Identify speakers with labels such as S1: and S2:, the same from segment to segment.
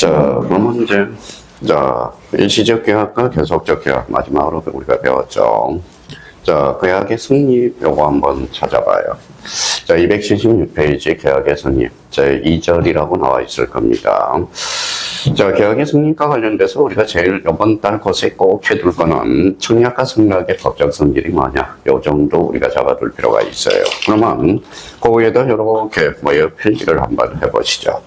S1: 자, 그러면 이제, 자, 일시적 계약과 계속적 계약, 마지막으로 우리가 배웠죠. 자, 계약의 승리, 요거 한번 찾아봐요. 자, 276페이지 계약의 승리. 자, 2절이라고 나와 있을 겁니다. 자, 계약의 승리과 관련돼서 우리가 제일 이번 달 곳에 꼭 해둘 거는 청약과 승낙의 법적 성질이 뭐냐. 요 정도 우리가 잡아둘 필요가 있어요. 그러면, 거기에다 이렇게 필기를 한번 해보시죠.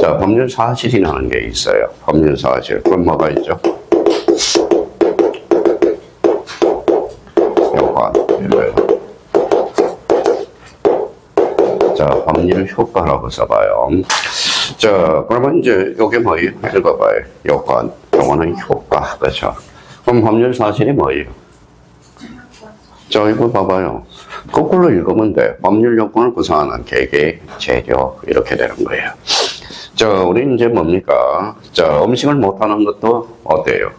S1: 자, 법률 사실이라는 게 있어요. 법률 사실. 그럼 뭐가 있죠? 요건, 이거요. 자, 법률 효과라고 써봐요. 자, 그러면 이제 요게 뭐예요? 읽어봐요. 요건. 요거는 효과. 그렇죠? 그럼 법률 사실이 뭐예요? 자, 이거 봐봐요. 거꾸로 읽으면 돼. 법률 요건을 구성하는 계획, 재료, 이렇게 되는 거예요. 자, 우리 이제 뭡니까? 자, 음식을 못하는 것도 어때요?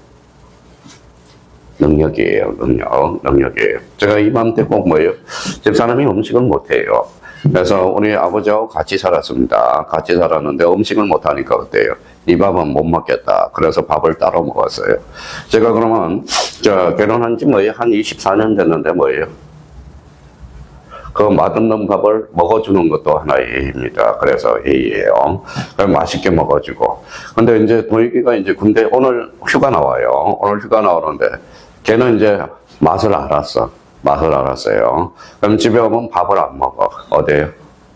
S1: 능력이에요, 능력이에요. 제가 이맘때 꼭 뭐예요? 집사람이 음식을 못해요. 그래서 우리 아버지하고 같이 살았습니다. 같이 살았는데 음식을 못하니까 어때요? 이 밥은 못 먹겠다. 그래서 밥을 따로 먹었어요. 제가 그러면, 자, 결혼한 지 뭐예요? 한 24년 됐는데 뭐예요? 그 맛없는 밥을 먹어주는 것도 하나의 예입니다. 그래서 예의예요. 맛있게 먹어주고. 근데 이제 도희기가 이제 군대 오늘 휴가 나와요. 오늘 휴가 나오는데 걔는 이제 맛을 알았어. 맛을 알았어요. 그럼 집에 오면 밥을 안 먹어. 어때요?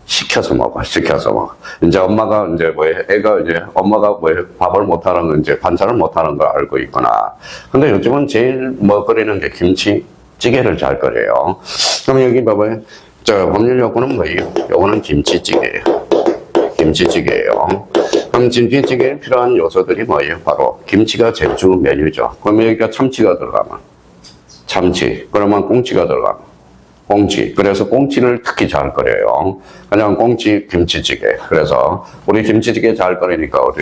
S1: 시켜서 먹어. 시켜서 먹어. 이제 엄마가 이제 애가 이제 엄마가 밥을 못하는 건 이제 반찬을 못하는 걸 알고 있구나. 근데 요즘은 제일 끓이는 게 김치찌개를 잘 끓여요. 그럼 여기 봐봐요. 자, 법률 요건은 뭐예요? 요거는 김치찌개예요. 김치찌개예요. 그럼 김치찌개에 필요한 요소들이 뭐예요? 바로 김치가 제일 주 메뉴죠. 그럼 여기가 참치가 들어가면 참치. 그러면 꽁치가 들어가면 꽁치. 그래서 꽁치를 특히 잘 끓여요. 그냥 꽁치 김치찌개. 그래서 우리 김치찌개 잘 끓이니까 어디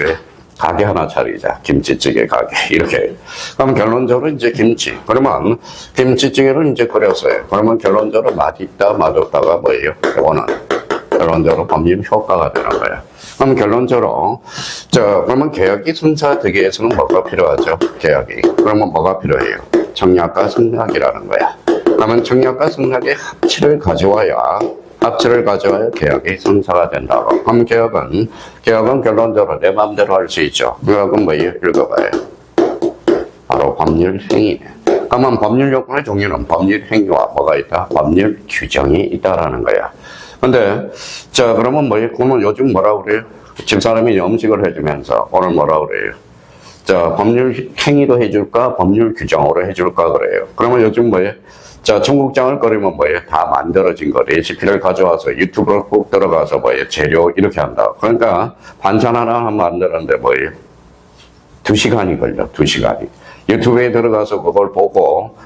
S1: 가게 하나 차리자. 김치찌개 가게. 이렇게. 그럼 결론적으로 이제 김치. 그러면 김치찌개를 이제 끓였어요. 그러면 결론적으로 맛있다, 맛없다가 뭐예요? 이거는 결론적으로 법률 효과가 되는 거예요. 그럼 결론적으로, 자, 그러면 계약이 순사되기 위해서는 뭐가 필요하죠? 계약이. 그러면 뭐가 필요해요? 청약과 승낙이라는 거야. 그러면 청약과 승낙의 합치를 가져와야 계약이 성사가 된다고. 그럼 계약은 결론적으로 내 마음대로 할 수 있죠. 계약은 뭐예요? 읽어봐요. 바로 법률 행위네. 그러면 법률 요건의 종류는 법률 행위와 뭐가 있다? 법률 규정이 있다라는 거야. 근데, 자, 그러면 뭐예요? 그러면 요즘 뭐라 그래요? 집사람이 음식을 해주면서 오늘 뭐라 그래요? 자, 법률 행위로 해줄까? 법률 규정으로 해줄까? 그래요. 그러면 요즘 뭐예요? 자, 청국장을 끓이면 뭐예요? 다 만들어진 거, 레시피를 가져와서 유튜브로 꼭 들어가서 뭐예요? 재료 이렇게 한다. 그러니까 반찬 하나 만드는데 뭐예요? 2시간이 걸려, 2시간이. 유튜브에 들어가서 그걸 보고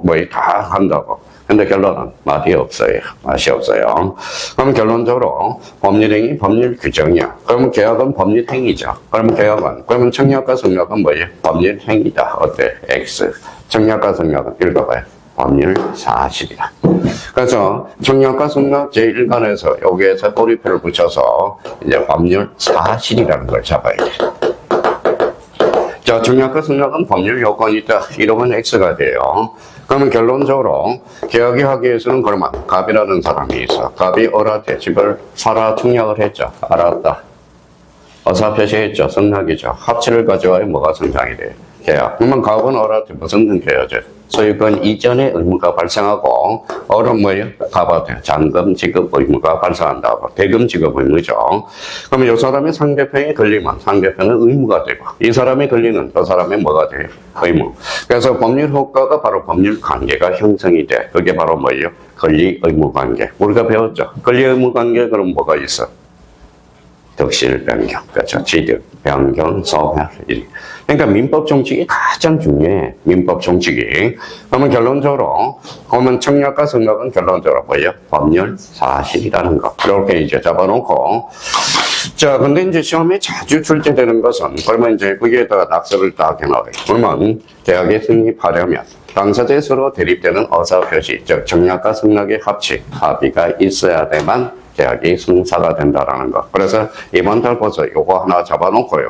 S1: 뭐예요? 다 한다고. 근데 결론은 맛이 없어요. 맛이 없어요. 그럼 결론적으로 법률행위, 법률 규정이야. 그러면 계약은 법률행위죠. 그러면 청약과 승낙은 뭐예요? 법률행위다. 어때? X. 청약과 승낙은 읽어봐요. 법률 사실이다. 그래서 청약과 승낙 제1간에서 여기에서 꼬리표를 붙여서 이제 법률 사실이라는 걸 잡아야 돼. 자, 청약과 승낙은 법률 요건이다. 이러면 X가 돼요. 그러면 결론적으로 계약이 하기 위해서는 그러면 갑이라는 사람이 있어. 갑이 어라테 집을 사라 청약을 했죠. 알았다. 어사 표시했죠. 승낙이죠. 합치를 가져와야 뭐가 성장이 돼요. 계약. 그러면 갑은 어라테 무슨 등표여죠? 소유권 이전의 의무가 발생하고 어는 뭐예요? 갑한테 잔금 지급 의무가 발생한다고. 대금 지급 의무죠. 그러면 이 사람의 상대편이 걸리면 상대편은 의무가 되고 이 사람이 걸리는 저 사람의 뭐가 돼요? 의무. 그래서 법률 효과가 바로 법률 관계가 형성이 돼. 그게 바로 뭐예요? 권리 의무 관계. 우리가 배웠죠. 권리 의무 관계 그럼 뭐가 있어? 덕실 변경, 그렇죠. 취득, 변경, 소멸. 그러니까 민법 정칙이 가장 중요해. 민법 정칙이. 그러면 결론적으로, 그러면 청약과 승낙은 결론적으로 뭐예요? 법률 사실이라는 거. 이렇게 이제 잡아놓고, 자, 근데 이제 시험에 자주 출제되는 것은, 그러면 이제 거기에다가 낙서를 딱 해놔요. 그러면 대학에 승립하려면 당사자에 서로 대립되는 의사표시, 즉 정략과 승낙의 합의가 있어야 돼만 대학이 승사가 된다라는 것. 그래서 이번 달부터 요거 하나 잡아놓고요.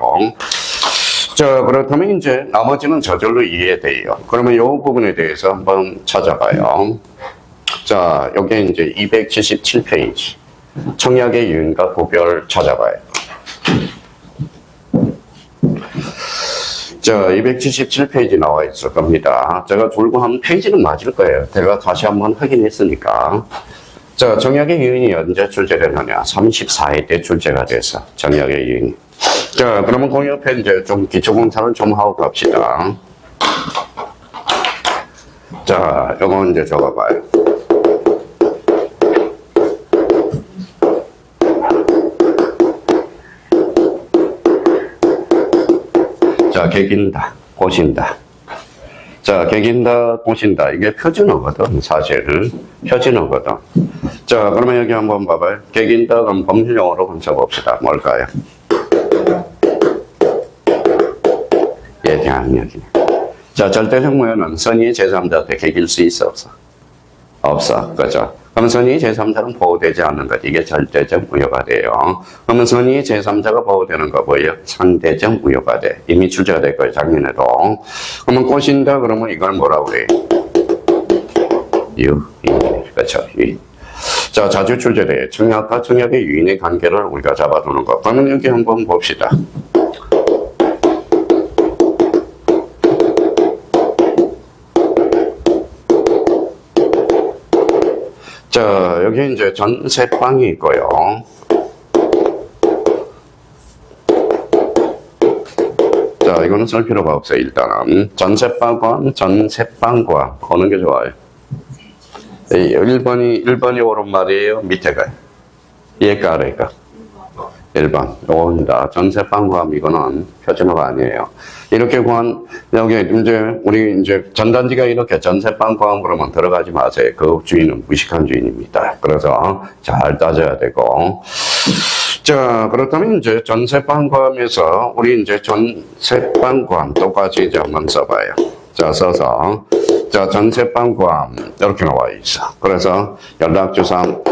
S1: 자, 그렇다면 이제 나머지는 저절로 이해돼요. 그러면 요 부분에 대해서 한번 찾아봐요. 자, 요게 이제 277페이지. 청약의 유인과 구별 찾아봐요. 자, 277페이지 나와 있을 겁니다. 제가 줄고 한 페이지는 맞을 거예요. 제가 다시 한번 확인했으니까. 자, 청약의 유인이 언제 출제되느냐? 34회 때 출제가 돼서 청약의 유인이. 자, 그러면 그 옆에 이제 좀 기초공사를 좀 하고 갑시다. 자, 요거 이제 적어봐요. 자, 개긴다, 꼬신다. 자, 개긴다, 꼬신다. 이게 표준어거든, 사실. 표준어거든. 자, 그러면 여기 한번 봐봐요. 개긴다, 그럼 법률용어로 한번 써봅시다. 뭘까요? 예정력이네. 자, 절대적 무효는 선의 제3자한테 개길 수 있어, 없어? 없어. 그죠? 그러면 선의 제3자는 보호되지 않는 것. 이게 절대적 무효가 돼요. 그러면 선의 제3자가 보호되는 거 뭐예요? 상대적 무효가 돼. 이미 출제가 될 거예요, 작년에도. 그러면 꼬신다, 그러면 이걸 뭐라고 그래? 그렇죠. 유인. 자, 자주 출제돼. 청약과 청약의 유인의 관계를 우리가 잡아두는 거. 그러면 여기 한번 봅시다. 자, 여기 이제 전세방이 있고요. 자, 이거는 쓸 필요가 없어요, 일단은. 전세방과 어느 게 좋아요? 1번이 옳은 말이에요? 밑에 가요? 얘가 아래가? 1번. 요겁니다. 전세방과 이거는 표준어가 아니에요. 이렇게 구한, 여기 우리 전단지가 이렇게 전세방과 그러면 들어가지 마세요. 그 주인은 무식한 주인입니다. 그래서 잘 따져야 되고. 자, 그렇다면 이제 전세방과에서 우리 이제 전세방과 똑같이 이제 한번 써봐요. 자, 써서. 자, 전세방과 이렇게 나와 있어. 그래서 연락주상.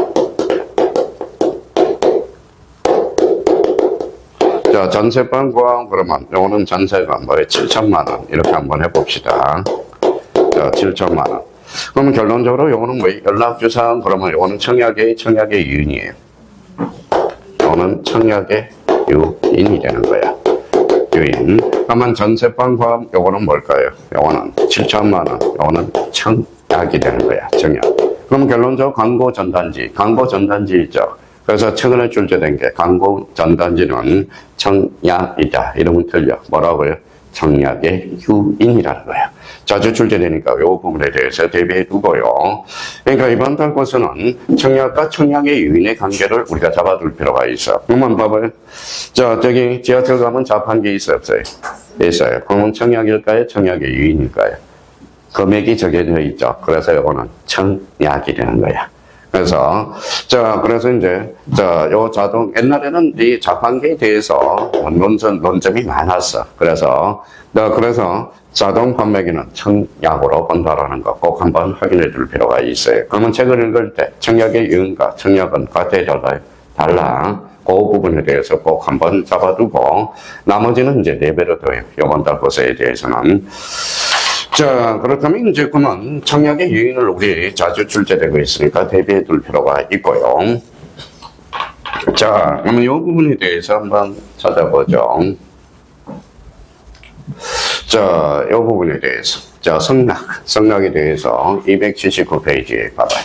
S1: 자, 전세방과 그러면 요거는 전세가 뭐예요? 7천만 원 이렇게 한번 해봅시다. 자, 7천만 원. 그러면 결론적으로 요거는 뭐예요? 연락주상 그러면 요거는 청약의 유인이에요. 요거는 청약의 유인이 되는 거야. 유인. 그러면 전세방과 요거는 뭘까요? 요거는 7천만 원. 요거는 청약이 되는 거야. 청약. 그럼 결론적으로 광고 전단지 있죠. 그래서 최근에 출제된 게 광고 전단지는 청약이다. 이러면 틀려. 뭐라고요? 청약의 유인이라는 거야. 자주 출제되니까 이 부분에 대해서 대비해 두고요. 그러니까 이번 달고서는 청약과 청약의 유인의 관계를 우리가 잡아둘 필요가 있어. 그러면 봐봐요. 자, 저기 지하철 가면 자판기 있어요, 없어요? 있어요. 그러면 청약일까요? 청약의 유인일까요? 금액이 정해져 있죠. 그래서 이거는 청약이 되는 거야. 그래서, 자, 그래서 이제, 자, 요 자동, 옛날에는 이 자판기에 대해서 논점이 많았어. 그래서 자동 판매기는 청약으로 본다라는 거 꼭 한번 확인해 줄 필요가 있어요. 그러면 책을 읽을 때 청약의 유인과 청약은 같아요, 달라. 그 부분에 대해서 꼭 한번 잡아두고, 나머지는 이제 레벨을 더해요. 요번 달고서에 대해서는. 자, 그렇다면 이제 그러면 청약의 유인을 우리 자주 출제되고 있으니까 대비해 둘 필요가 있고요. 자, 그러면 이 부분에 대해서 한번 찾아보죠. 자, 이 부분에 대해서. 자, 성낙에 대해서 279페이지에 봐봐요.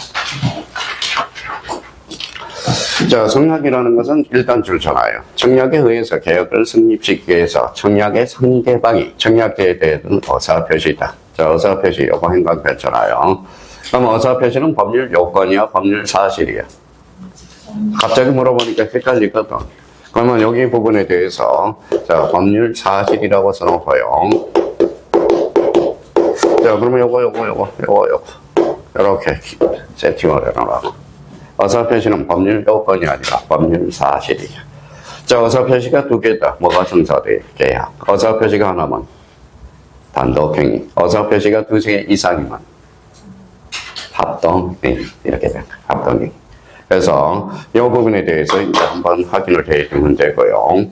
S1: 자, 성낙이라는 것은 일단 줄쳐놔요. 청약에 의해서 계약을 성립시키기 위해서 청약의 상대방이 청약제에 대한 의사표시다. 자, 의사표시 요거 행간 펼쳐놔요. 그럼 의사표시는 법률 요건이야, 법률 사실이야? 갑자기 물어보니까 헷갈리거든. 그러면 여기 부분에 대해서 자, 법률 사실이라고 써놓고요. 자, 그러면 요거 이렇게 세팅을 해놓으라고. 의사표시는 법률 요건이 아니라 법률 사실이야. 자, 의사표시가 두 개다. 뭐가 성사돼? 계약. 의사표시가 하나면 단독행위. 의사표시가 두개 이상이면 합동행위. 이렇게 된 거야. 합동행위. 그래서 이 부분에 대해서 이제 한번 확인을 해야 되는 문제고요.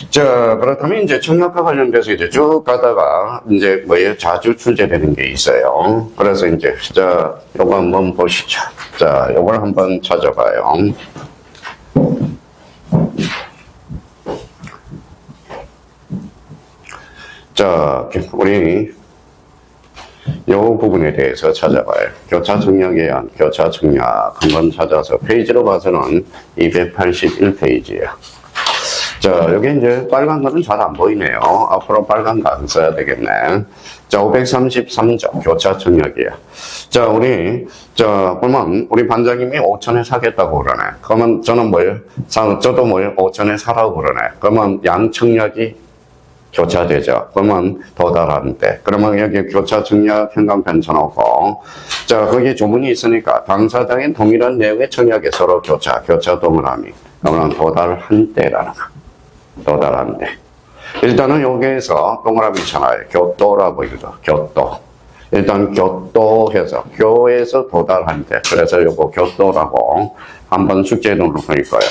S1: 자, 그렇다면 이제 청약과 관련돼서 이제 쭉 가다가 이제 뭐예요? 자주 출제되는 게 있어요. 그래서 이제 자, 요거 한번 보시죠. 자, 요걸 한번 찾아봐요. 자, 우리 요 부분에 대해서 찾아봐요. 교차 청약에 의한 교차 청약 한번 찾아서 페이지로 봐서는 281페이지예요. 자, 여기 이제 빨간 거는 잘 안 보이네요. 앞으로 빨간 거 안 써야 되겠네. 자, 533조 교차 청약이에요. 자, 그러면 우리 반장님이 5천에 사겠다고 그러네. 그러면 저는 뭐예요? 저도 뭐예요? 5천에 사라고 그러네. 그러면 양 청약이 교차되죠. 그러면 도달하는데. 그러면 여기 교차 청약 현관편 쳐놓고, 자, 거기에 조문이 있으니까 당사자인 동일한 내용의 청약에 서로 교차 동일함이. 그러면 도달한 때라는 거. 도달한 때. 일단은 여기에서 동그라미 있잖아요. 교도라고 읽어. 교도. 일단 교도해서, 교에서 도달한 때. 그래서 요거 교도라고 한번 숙제로 볼 거예요.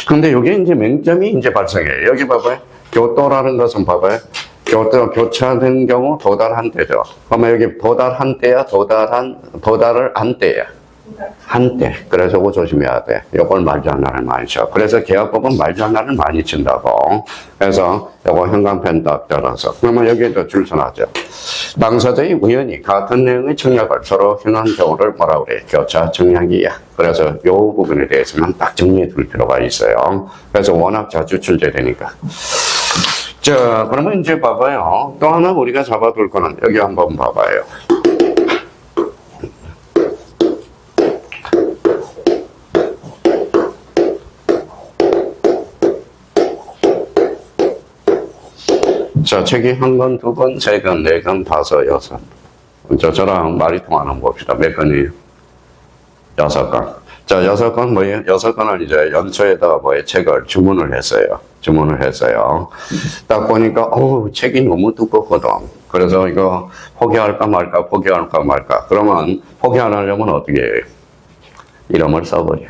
S1: 근데 여기 이제 맹점이 이제 발생해요. 여기 봐봐요. 교도라는 것은 봐봐요. 교차된 경우 도달한 때죠. 그러면 여기 도달한 때야, 도달을 한 때야. 한 때. 그래서 그거 조심해야 돼. 요걸 말장난을 많이 쳐. 그래서 계약법은 말장난을 많이 친다고. 그래서 요거 현관펜 딱 따라서. 그러면 여기에도 줄 서놨죠. 당사자의 우연히 같은 내용의 청약을 서로 행한 경우를 뭐라 그래? 교차 청약이야. 그래서 요 부분에 대해서는 딱 정리해 둘 필요가 있어요. 그래서 워낙 자주 출제되니까. 자, 그러면 이제 봐봐요. 또 하나 우리가 잡아둘 거는 여기 한번 봐봐요. 자, 책이 한 권, 두 권, 세 권, 네 권, 다섯, 여섯. 저랑 말이 통하는 거 봅시다. 몇 권이에요? 6권. 자, 6권 뭐예요? 6권을 이제 연초에다가 책을 주문을 했어요. 딱 보니까, 책이 너무 두껍거든. 그래서 이거 포기할까 말까. 그러면 포기 안 하려면 어떻게 해요? 이름을 써버려.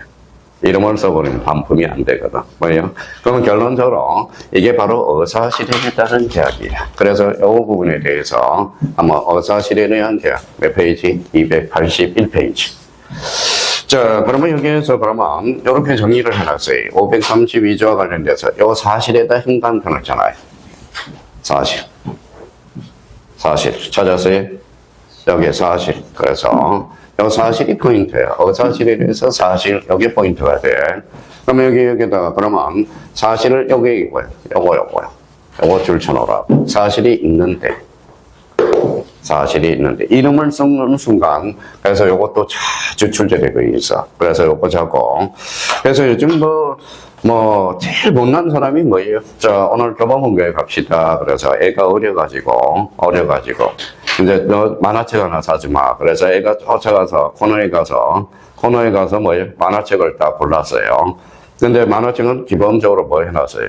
S1: 이름을 써버리면 반품이 안 되거든. 뭐예요? 그러면 결론적으로 이게 바로 의사실현에 따른 계약이야. 그래서 이 부분에 대해서 아마 의사실현에 의한 계약 몇 페이지? 281페이지. 자, 그러면 여기에서 그러면 이렇게 정리를 해놨어요. 532조와 관련돼서 이 사실에다 현관편을 잖아요. 사실 찾았어요? 여기 사실. 그래서 이 사실이 포인트예요. 의사실에 대해서 사실, 여기 포인트가 돼. 그러면 여기다가 그러면 사실을 여기 이거요. 요거 줄 쳐놓으라고. 사실이 있는데. 이름을 섞는 순간, 그래서 요것도 자주 출제되고 있어. 그래서 요거 자고. 그래서 요즘 제일 못난 사람이 뭐예요? 자, 오늘 교보문고에 갑시다. 그래서 애가 어려가지고. 이제 너 만화책 하나 사지 마. 그래서 애가 쫓아가서 코너에 가서 뭐예요? 만화책을 딱 골랐어요. 근데 만화책은 기본적으로 뭐 해놨어요?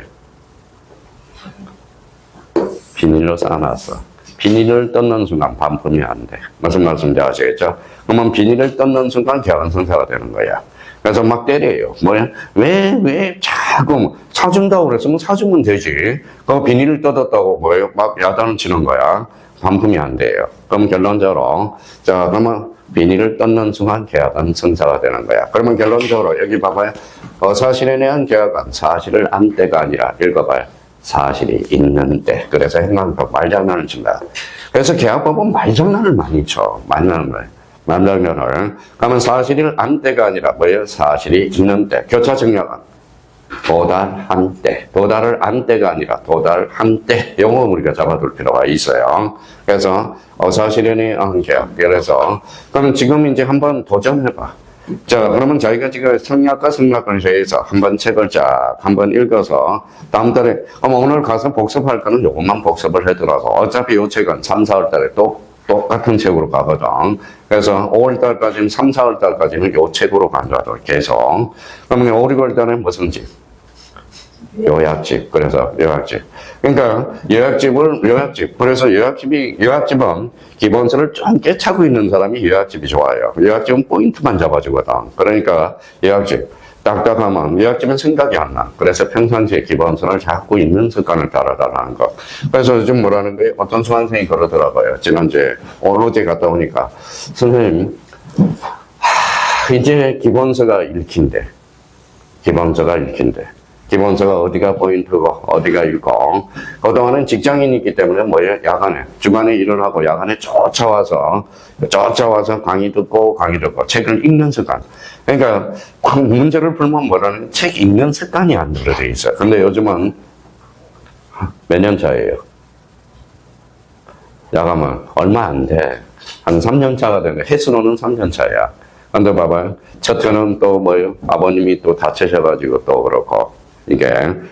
S1: 비닐로 쌓아놨어. 비닐을 뜯는 순간 반품이 안 돼. 무슨 말씀인지 아시겠죠? 그러면 비닐을 뜯는 순간 계약은 성사가 되는 거야. 그래서 막 때려요. 왜 자꾸 사준다고 그랬으면 사주면 되지. 그 비닐을 뜯었다고 뭐예요? 막 야단을 치는 거야. 반품이 안 돼요. 그럼 결론적으로, 자, 그러면 비닐을 뜯는 순간 계약은 성사가 되는 거야. 그러면 결론적으로 여기 봐봐요. 사실에 대한 계약은 사실을 안 때가 아니라 읽어봐요. 사실이 있는데. 그래서 행방법 말장난을 친다. 그래서 계약법은 말장난을 많이 쳐. 말장난을. 그러면 사실을 안 때가 아니라 뭐예요? 사실이 있는데. 교차 청약은 도달한 때. 도달을 안 때가 아니라 도달한 때. 영어 우리가 잡아둘 필요가 있어요. 그래서 사실에 대한 계약. 그래서 그럼 지금 이제 한번 도전해봐. 자, 그러면 저희가 지금 성리학과 성리학과에서 한번 책을 한번 읽어서 다음 달에 오늘 가서 복습할 거는 요것만 복습을 하더라고. 어차피 요 책은 3, 4월 달에 또 똑같은 책으로 가거든. 그래서 5월 달까지는 3, 4월 달까지는 요 책으로 간다고 계속. 그러면 5, 6월 달에 무슨 집? 요약집. 그래서 요약집. 그러니까 그래서 요약집은 기본서를 좀 깨차고 있는 사람이 요약집이 좋아요. 요약집은 포인트만 잡아주거든. 그러니까 요약집. 딱딱하면 요약집은 생각이 안 나. 그래서 평상시에 기본서를 잡고 있는 습관을 따라달라는 거. 그래서 요즘 뭐라는 거예요? 어떤 수강생이 그러더라고요. 지난주에, 어제 갔다 오니까. 선생님, 이제 기본서가 읽힌대. 기본서가 어디가 포인트고, 어디가 읽고. 그동안은 직장인이기 때문에 뭐예요? 야간에. 주간에 일을 하고 야간에 쫓아와서 강의 듣고, 책을 읽는 습관. 그러니까, 문제를 풀면 뭐라는 책 읽는 습관이 안 들어져 있어요. 근데 요즘은 몇 년 차예요? 야간은 얼마 안 돼. 한 3년 차가 되는데, 횟수로는 3년 차야. 근데 봐봐요. 첫째는 또 뭐예요? 아버님이 또 다치셔가지고 또 그렇고. 이게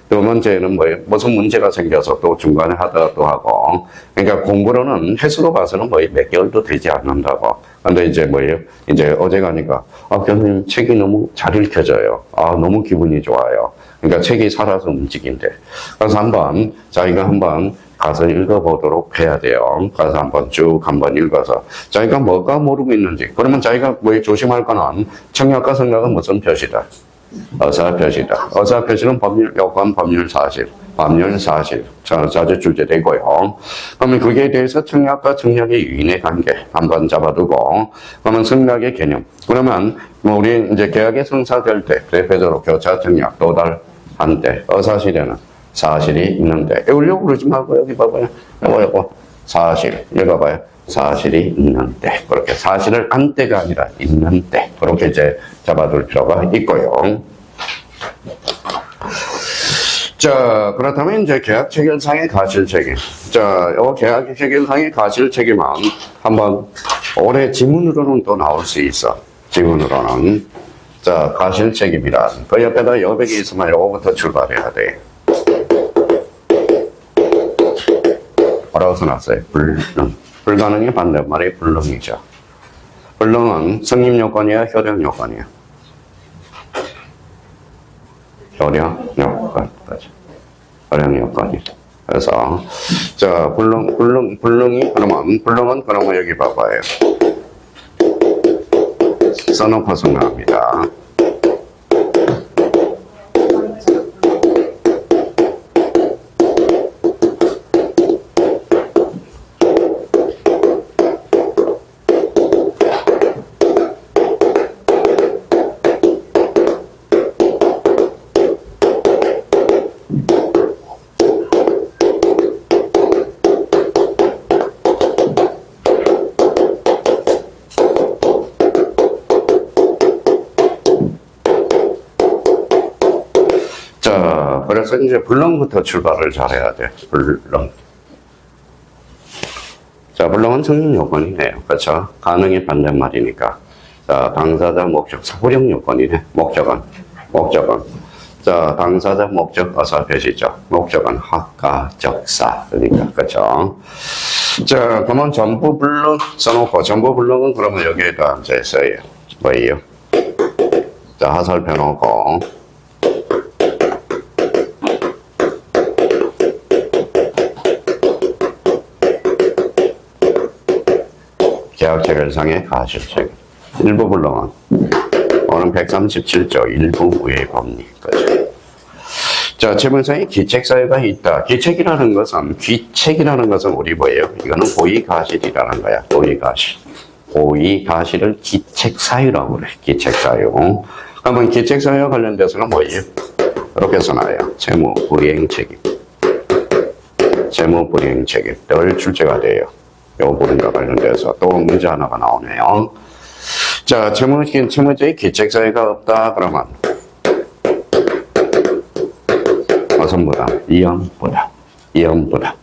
S1: 두 번째는 뭐예요? 무슨 문제가 생겨서 또 중간에 하다가 또 하고. 그러니까 공부로는 횟수로 봐서는 뭐예요? 몇 개월도 되지 않는다고. 근데 이제 뭐예요? 이제 어제 가니까 교수님 책이 너무 잘 읽혀져요. 너무 기분이 좋아요. 그러니까 책이 살아서 움직인대. 그래서 자기가 한번 가서 읽어보도록 해야 돼요. 가서 한번 읽어서 자기가 뭐가 모르고 있는지. 그러면 자기가 뭐 조심할 거는 청약과 생각은 무슨 표시다? 어사표시다. 어사표시는 법률, 요건 법률 사실. 자주 출제되고요. 그러면 거기에 대해서 청약과 청약의 유인의 관계 한번 잡아두고, 그러면 승낙의 개념. 그러면 우리 이제 계약이 성사될 때, 대표적으로 교차 청약 도달한 때, 어사실에는 사실이 있는데, 외우려고 그러지 말고, 여기 봐봐요. 요거, 사실. 읽어봐요. 사실이 있는데. 그렇게 사실을 안 때가 아니라 있는데. 그렇게 이제 잡아둘 필요가 있고요. 자, 그렇다면 이제 계약 체결상의 가실 책임. 자, 요 계약 체결상의 가실 책임은 한번 올해 지문으로는 또 나올 수 있어. 지문으로는. 자, 가실 책임이란. 그 옆에다 여백이 있으면 요거부터 출발해야 돼. 뭐라고 써놨어요? 불능. 불가능의 반대말이 불능이죠. 불능은 성립 요건이야, 효력 요건이야? 효력 요건. 효력 요건이. 그래서, 자, 불능은 그러면 여기 봐봐요. 써놓고서 나옵니다. 그래서 이제 불능부터 출발을 잘해야 돼. 불능. 자, 불능은 성립 요건이네요. 그렇죠? 가능의 반대말이니까. 자, 당사자, 목적, 사고력 요건이네. 목적은. 자, 당사자, 목적, 어사표시죠. 목적은 학가적사. 그러니까, 그렇죠? 자, 그러면 전부 불능 써놓고, 전부 불능은 그러면 여기에다 이제 써요. 뭐예요? 자, 하설표 놓고. 계약 체결상의 가실 책임. 일부 불능은 오는 137조 일부 우회 법리. 그죠? 자, 채무상의 기책사유가 있다. 기책이라는 것은 우리 뭐예요? 이거는 고의가실이라는 거야. 고의가실을 기책사유라고 그래. 기책사유. 그러면 기책사유와 관련돼서는 뭐예요? 이렇게 써놔요. 채무불이행 책임. 늘 출제가 돼요. 요 부분과 관련돼서 또 문제 하나가 나오네요. 자, 채무자의 기책사유가 없다. 그러면 무슨 부담? 이연부담.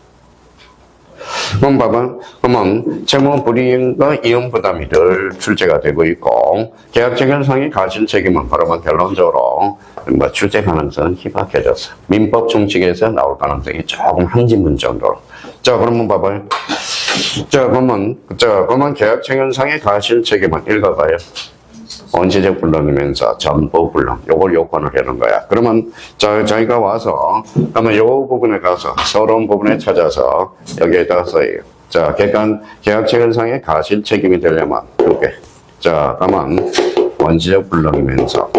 S1: 그럼 봐봐. 그러면 채무 불이행과 이연 부담이 늘 출제가 되고 있고, 계약 체결상의 가실 책임은 그러면 결론적으로 출제 가능성은 희박해졌어. 민법 총칙에서 나올 가능성이 조금 한 지문 정도로. 자, 그러면 봐봐요. 자, 그러면 계약 체결상의 가실 책임은 읽어봐요. 원시적 불능이면서 전부 불능. 요걸 요건을 하는 거야. 그러면 저희가 와서 그러면 요 부분에 가서 서러운 부분에 찾아서 여기에다가 써요. 자, 계약체결상의 가실 책임이 되려면 두 개. 자, 그러면 원시적 불능이면서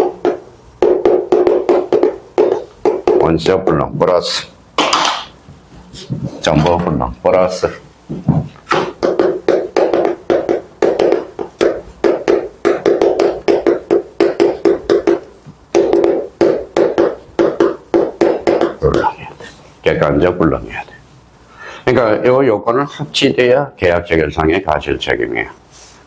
S1: 원시적 불능 플러스 전부 불능 플러스 객관적 불능해야 돼. 그러니까 이 요건을 합치돼야 계약 체결상의 가실 책임이에요.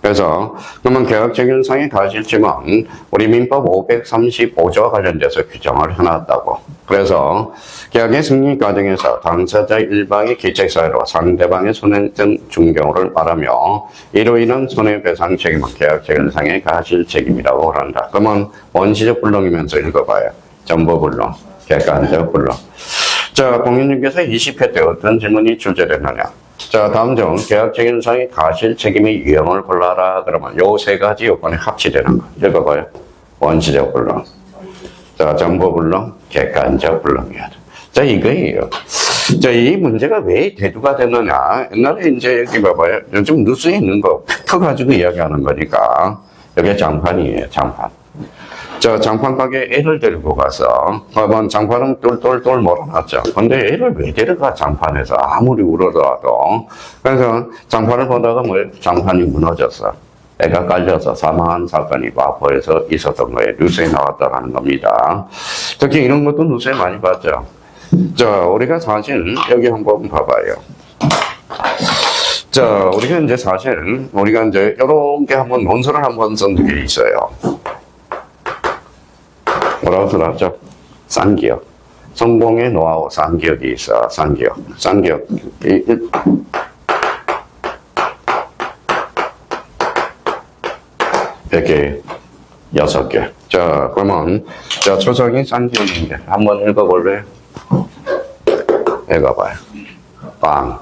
S1: 그래서 그러면 계약 체결상의 가실 책임은 우리 민법 535조와 관련돼서 규정을 해놨다고. 그래서 계약의 승리 과정에서 당사자 일방의 기책사유로 상대방의 손해등 중경우를 말하며 이로 인한 손해배상 책임은 계약 체결상의 가실 책임이라고 한다. 그러면 원시적 불능이면서 읽어봐요. 전부 불능, 객관적 불능. 자, 공인중개사 20회 때 어떤 질문이 출제됐느냐. 자, 다음 중 계약체결상의 가실 책임의 유형을 골라라. 그러면 요 세 가지 요건에 합치되는 거. 읽어봐요. 원시적 불능. 자, 전부 불능, 객관적 불능이야. 자, 이거예요. 자, 이 문제가 왜 대두가 됐느냐. 옛날에 이제 여기 봐봐요. 요즘 뉴스에 있는 거 팩트 가지고 이야기하는 거니까. 여기 장판이에요, 장판. 자, 장판 가게에 애를 데리고 가서, 한번 장판은 똘똘똘 몰아놨죠. 근데 애를 왜 데려가, 장판에서. 아무리 울어도. 그래서 장판을 보다가 장판이 무너졌어. 애가 깔려서 사망한 사건이 마포에서 있었던 거예요. 뉴스에 나왔다는 겁니다. 특히 이런 것도 뉴스에 많이 봤죠. 자, 우리가 사실, 여기 한번 봐봐요. 자, 우리가 이제 사실, 이런 게 한번 논설을 한번 쓴 게 있어요. 뭐라고 들었죠? 쌍기역. 성공의 노하우, 쌍기역이 있어. 쌍기역. 이렇게 6개. 자, 그러면, 자, 초성이 쌍기역인데, 한번 읽어볼래요? 읽어봐요. 빵,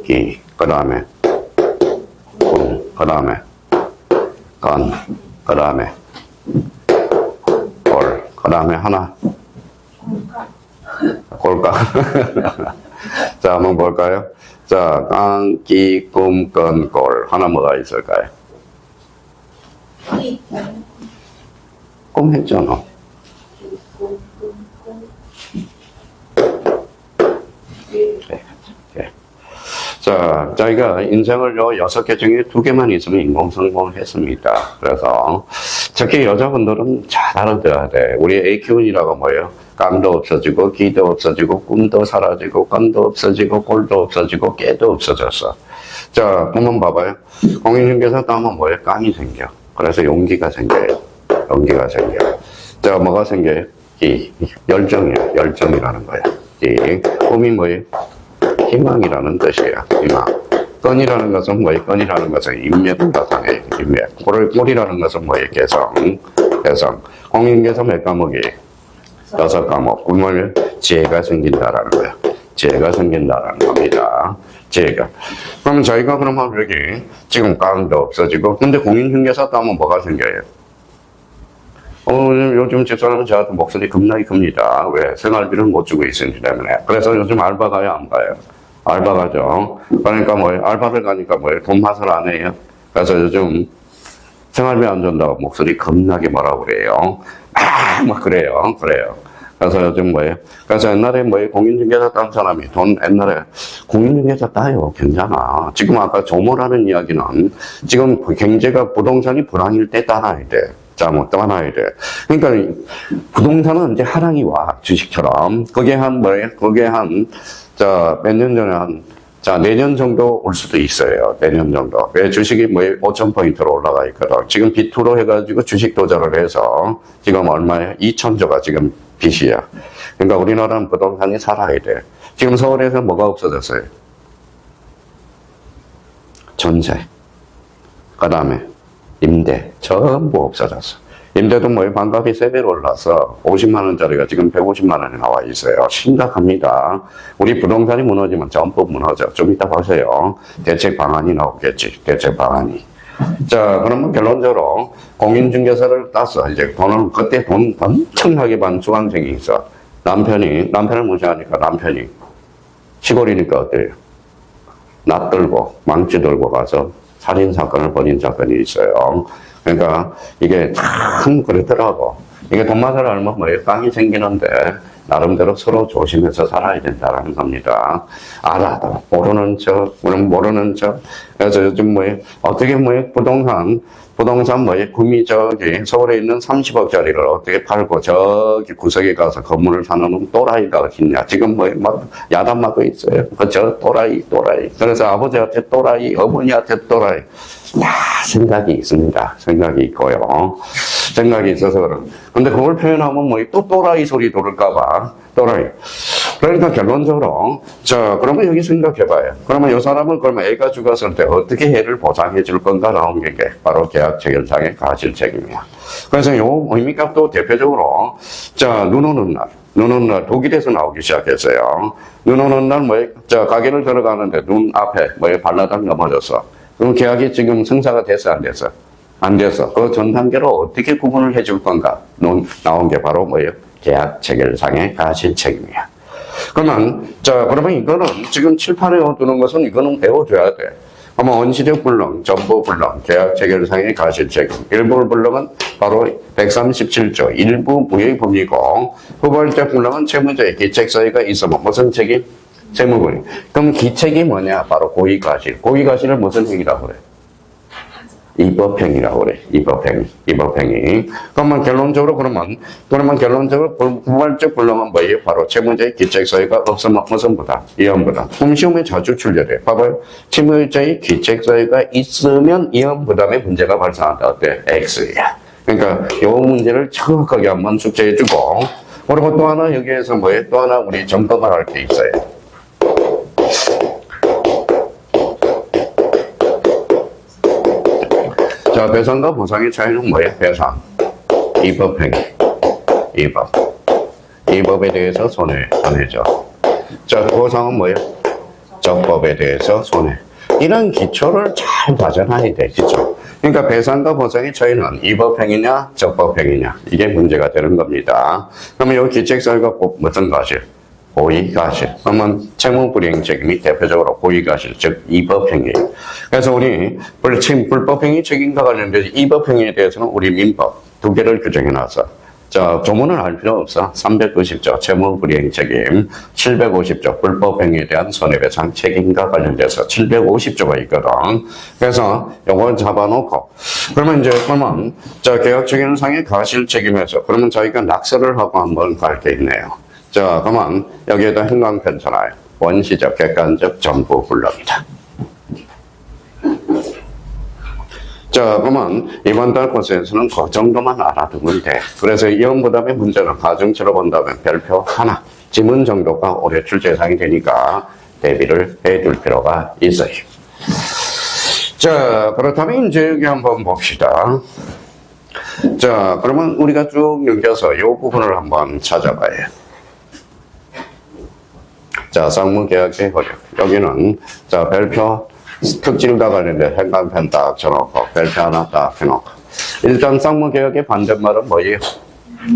S1: 기, 그 다음에, 군, 그 다음에, 건, 그 다음에, 골, 그 다음에 하나, 골가. 자, 한번 볼까요? 자, 깡, 기, 꿈, 건, 골. 하나 뭐가 있을까요? 꿈 했잖아. 자, 저희가 인생을 요 6개 중에 2개만 있으면 인공성공을 했습니다. 그래서 특히 여자분들은 잘 알아둬야 돼. 우리 AQ운이라고 뭐예요? 깡도 없어지고, 기도 없어지고, 꿈도 사라지고, 건도 없어지고, 골도 없어지고, 깨도 없어졌어. 자, 한번 봐봐요. 공인중개사 따면 뭐예요? 깡이 생겨. 그래서 용기가 생겨요. 용기가 생겨. 자, 뭐가 생겨요? 기. 열정이에요. 열정이라는 거야. 기. 꿈이 뭐예요? 희망이라는 뜻이에요. 희망. 건이라는 것은 뭐예요? 건이라는 것은 인맥을 나타내요. 인맥. 골이라는 것은 뭐예요? 개성. 개성. 공인중개사 몇 과목이? 6과목. 그러면 지혜가 생긴다라는 거야. 지혜가 생긴다라는 겁니다. 지혜가. 그럼 저희가 그러면 여기 지금 깡도 없어지고, 근데 공인중개사 따면 뭐가 생겨요? 요즘 집사람은 저한테 목소리 겁나게 큽니다. 왜? 생활비를 못 주고 있으니 때문에. 그래서 요즘 알바 가요, 안 가요? 알바 가죠. 그러니까 뭐예요? 알바를 가니까 뭐예요? 돈 맛을 안 해요. 그래서 요즘 생활비 안 준다고 목소리 겁나게 뭐라고 그래요? 막 그래요. 그래서 요즘 뭐예요? 그래서 옛날에 뭐예요? 공인중개사 딴 사람이 돈 옛날에 공인중개사 따요. 괜찮아. 지금 아까 조모라는 이야기는 지금 경제가 부동산이 불황일 때 따놔야 돼. 자, 뭐, 떠나야 돼. 그러니까, 부동산은 이제 하락이 와, 주식처럼. 그게 몇 년 전에 내년 정도 올 수도 있어요. 내년 정도. 왜 주식이 5,000포인트로 올라가 있거든. 지금 비투로 해가지고 주식 도전을 해서, 지금 얼마에? 2,000조가 지금 빚이야. 그러니까 우리나라는 부동산이 살아야 돼. 지금 서울에서 뭐가 없어졌어요? 전세. 그 다음에, 임대 전부 없어졌어. 임대도 반값이 3배로 올라서 50만원짜리가 지금 150만원에 나와 있어요. 심각합니다. 우리 부동산이 무너지면 전부 무너져. 좀 이따 보세요. 대책 방안이 나오겠지. 대책 방안이. 자, 그러면 결론적으로 공인중개사를 따서 이제 돈을, 그때 돈 엄청나게 받는 수강생이 있어. 남편을 무시하니까 남편이 시골이니까 어때요? 낯 들고, 망치 들고 가서 살인사건을 벌인 사건이 있어요. 그러니까 이게 참 그렇더라고. 이게 돈 맛을 알면 뭐예요? 깡이 생기는데, 나름대로 서로 조심해서 살아야 된다는 겁니다. 알아도 모르는 척, 모르는 척. 그래서 요즘 어떻게 부동산 구미 서울에 있는 30억짜리를 어떻게 팔고 저기 구석에 가서 건물을 사는 놈 또라이가 있냐. 지금 막 야단 맞고 있어요. 저 또라이. 그래서 아버지한테 또라이, 어머니한테 또라이. 다 생각이 있습니다. 생각이 있고요. 생각이 있어서 그런. 근데 그걸 표현하면 또 또라이 소리 들을까봐. 또라이. 그러니까 결론적으로, 그러면 여기 생각해봐요. 그러면 이 사람은 그러면 애가 죽었을 때 어떻게 애를 보상해 줄 건가 나온 게 바로 계약 체결상의 가실책임이야. 그래서 요 의미값도 대표적으로, 눈 오는 날 독일에서 나오기 시작했어요. 눈 오는 날 가게를 들어가는데 눈 앞에 발라당 넘어졌어. 그럼 계약이 지금 성사가 됐어, 안 됐어? 안 됐어. 그 전 단계로 어떻게 구분을 해줄 건가? 나온 게 바로 계약 체결상의 가실책임이야. 그러면 이거는 지금 칠판에 두는 것은 이거는 배워줘야 돼. 그러면 원시적 불능, 전부 불능, 계약 체결상의 가실책임. 일부 불능은 바로 137조 일부 부의 범위고, 후발적 불능은 채무자의 기책사유가 있으면 무슨 책임? 채무불이익. 그럼 기책이 뭐냐? 바로 고의가실. 고의가실을 무슨 행위라고 그래? 이법행위라고 그래. 이법행위. 그러면 결론적으로 후발적 불능은 뭐예요? 바로 채무자의 기책사유가 없으면 무슨 부담? 이혼부담. 시험에 자주 출제돼. 봐봐요. 채무자의 기책사유가 있으면 이혼부담의 문제가 발생한다. 어때? X야. 그러니까 이 문제를 정확하게 한번 숙제해주고, 그리고 또 하나 여기에서 또 하나 우리 점검을 할 게 있어요. 배상과 보상의 차이는 뭐예요? 배상, 이법행위, 이법에 대해서 손해죠. 보상은 뭐예요? 적법에 대해서 손해. 이런 기초를 잘 다져놔야 돼, 기초. 그러니까 배상과 보상의 차이는 이법행위냐, 적법행위냐, 이게 문제가 되는 겁니다. 그러면 이 기책사유가 꼭 무슨 가실? 고의가실. 그러면 채무불이행 책임이 대표적으로 고의가실, 즉 이법행위. 그래서 우리 불법행위 책임과 관련돼서 이법행위에 대해서는 우리 민법 두 개를 규정해놨어. 조문은 알 필요 없어. 390조 채무불이행 책임, 750조 불법행위에 대한 손해배상 책임과 관련돼서 750조가 있거든. 그래서 요걸 잡아놓고, 그러면 계약 체결상의 가실 책임에서 그러면 저희가 낙서를 하고 한번 갈 게 있네요. 그러면 여기에다 행강편차나요. 원시적, 객관적, 전부 불능이다. 그러면 이번 달 코스에서는 그 정도만 알아두면 돼. 그래서 이혼부담의 문제는 가중치로 본다면 별표 하나, 지문 정도가 올해 출제 예상이 되니까 대비를 해둘 필요가 있어요. 그렇다면 이제 여기 한번 봅시다. 그러면 우리가 쭉 넘겨서 이 부분을 한번 찾아봐요. 쌍무계약의 효력. 여기는, 별표, 특징과 관련된 행간편 딱 쳐놓고, 별표 하나 딱 해놓고. 일단 쌍무계약의 반대말은 뭐예요?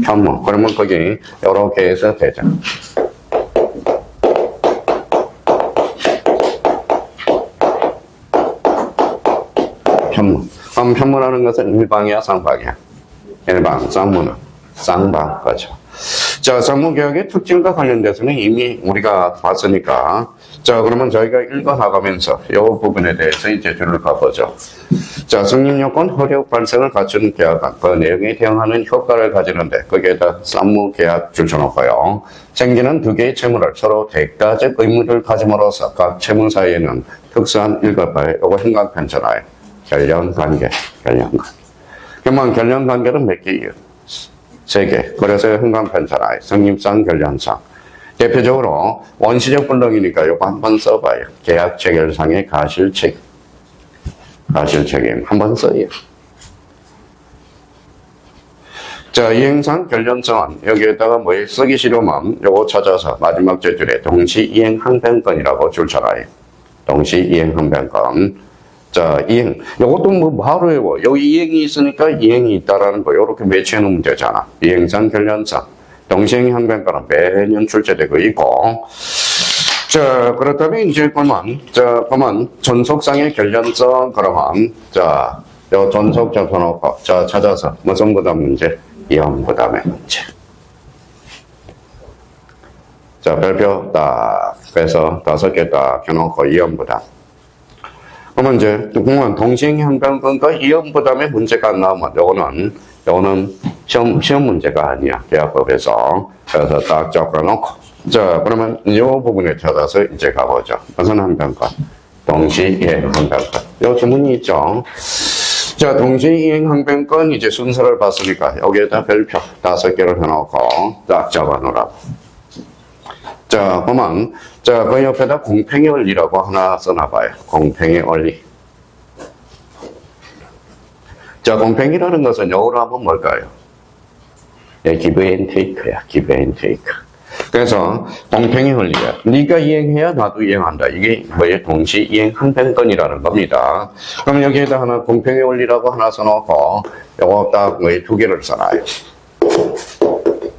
S1: 현무. 그러면 거기, 요렇게 해서 되죠. 현무. 그럼 현무라는 것은 일방이야, 쌍방이야? 일방, 쌍무는 쌍방, 거죠. 쌍무계약의 특징과 관련돼서는 이미 우리가 봤으니까, 그러면 저희가 읽어나가면서 이 부분에 대해서 이제 줄을 가보죠. 승인요건 효력 발생을 갖춘 계약안, 그 내용에 대응하는 효과를 가지는데, 거기에다 쌍무계약 줄 쳐놓고요. 생기는 두 개의 채무를 서로 대가적 의무를 가짐으로써 각 채무 사이에는 특수한 일거바에 요거 행강편차나요. 결연관계. 그러면 결연관계는 몇 개예요? 3개. 그래서 행강편차나요. 성립상, 결연상. 대표적으로 원시적 불능이니까 요거 한번 써봐요. 계약 체결상의 가실책임. 한번 써요. 이행상, 결연성은 여기에다가 쓰기 싫으면 요거 찾아서 마지막 제줄에 동시이행 항변권이라고 줄 쳐놔요. 동시이행 항변권. 자, 이행. 이것도 뭐 바로 외워. 여기 이행이 있으니까 이행이 있다라는 거. 이렇게 매치해 놓으면 되잖아. 이행상, 결련상. 동시행 항변가는 매년 출제되고 있고. 자, 그렇다면 이제 그러면 전속상의 결련성, 그러면, 자, 요 전속 적어놓고, 자, 찾아서 무슨 부담 문제? 이혼 부담의 문제. 자, 별표 딱 빼서 5개 딱 해놓고 이혼 부담. 그러면 이제 공무원 동시행 항변권과 이혼 부담의 문제가 안 나오면 요거는 시험 문제가 아니야. 계약법에서. 그래서 딱 적어놓고. 자, 그러면 이 부분에 찾아서 이제 가보죠. 무슨 항변권? 동시이행 항변권. 요 지문이 있죠. 자, 동시이행 항변권 이제 순서를 봤으니까 여기에다 별표 5개를 해놓고 딱 잡아놓으라고. 자, 그러면 자, 그 옆에다 공평의 원리라고 하나 써놔봐요. 공평의 원리. 자, 공평이라는 것은 영어로 하면 뭘까요? 예, give and take야. give and take. 그래서 공평의 원리야. 네가 이행해야 나도 이행한다. 이게 뭐예요? 동시 이행 항변권이라는 겁니다. 그럼 여기에다 하나 공평의 원리라고 하나 써놓고 요거 딱 뭐에 2개를 써놔요.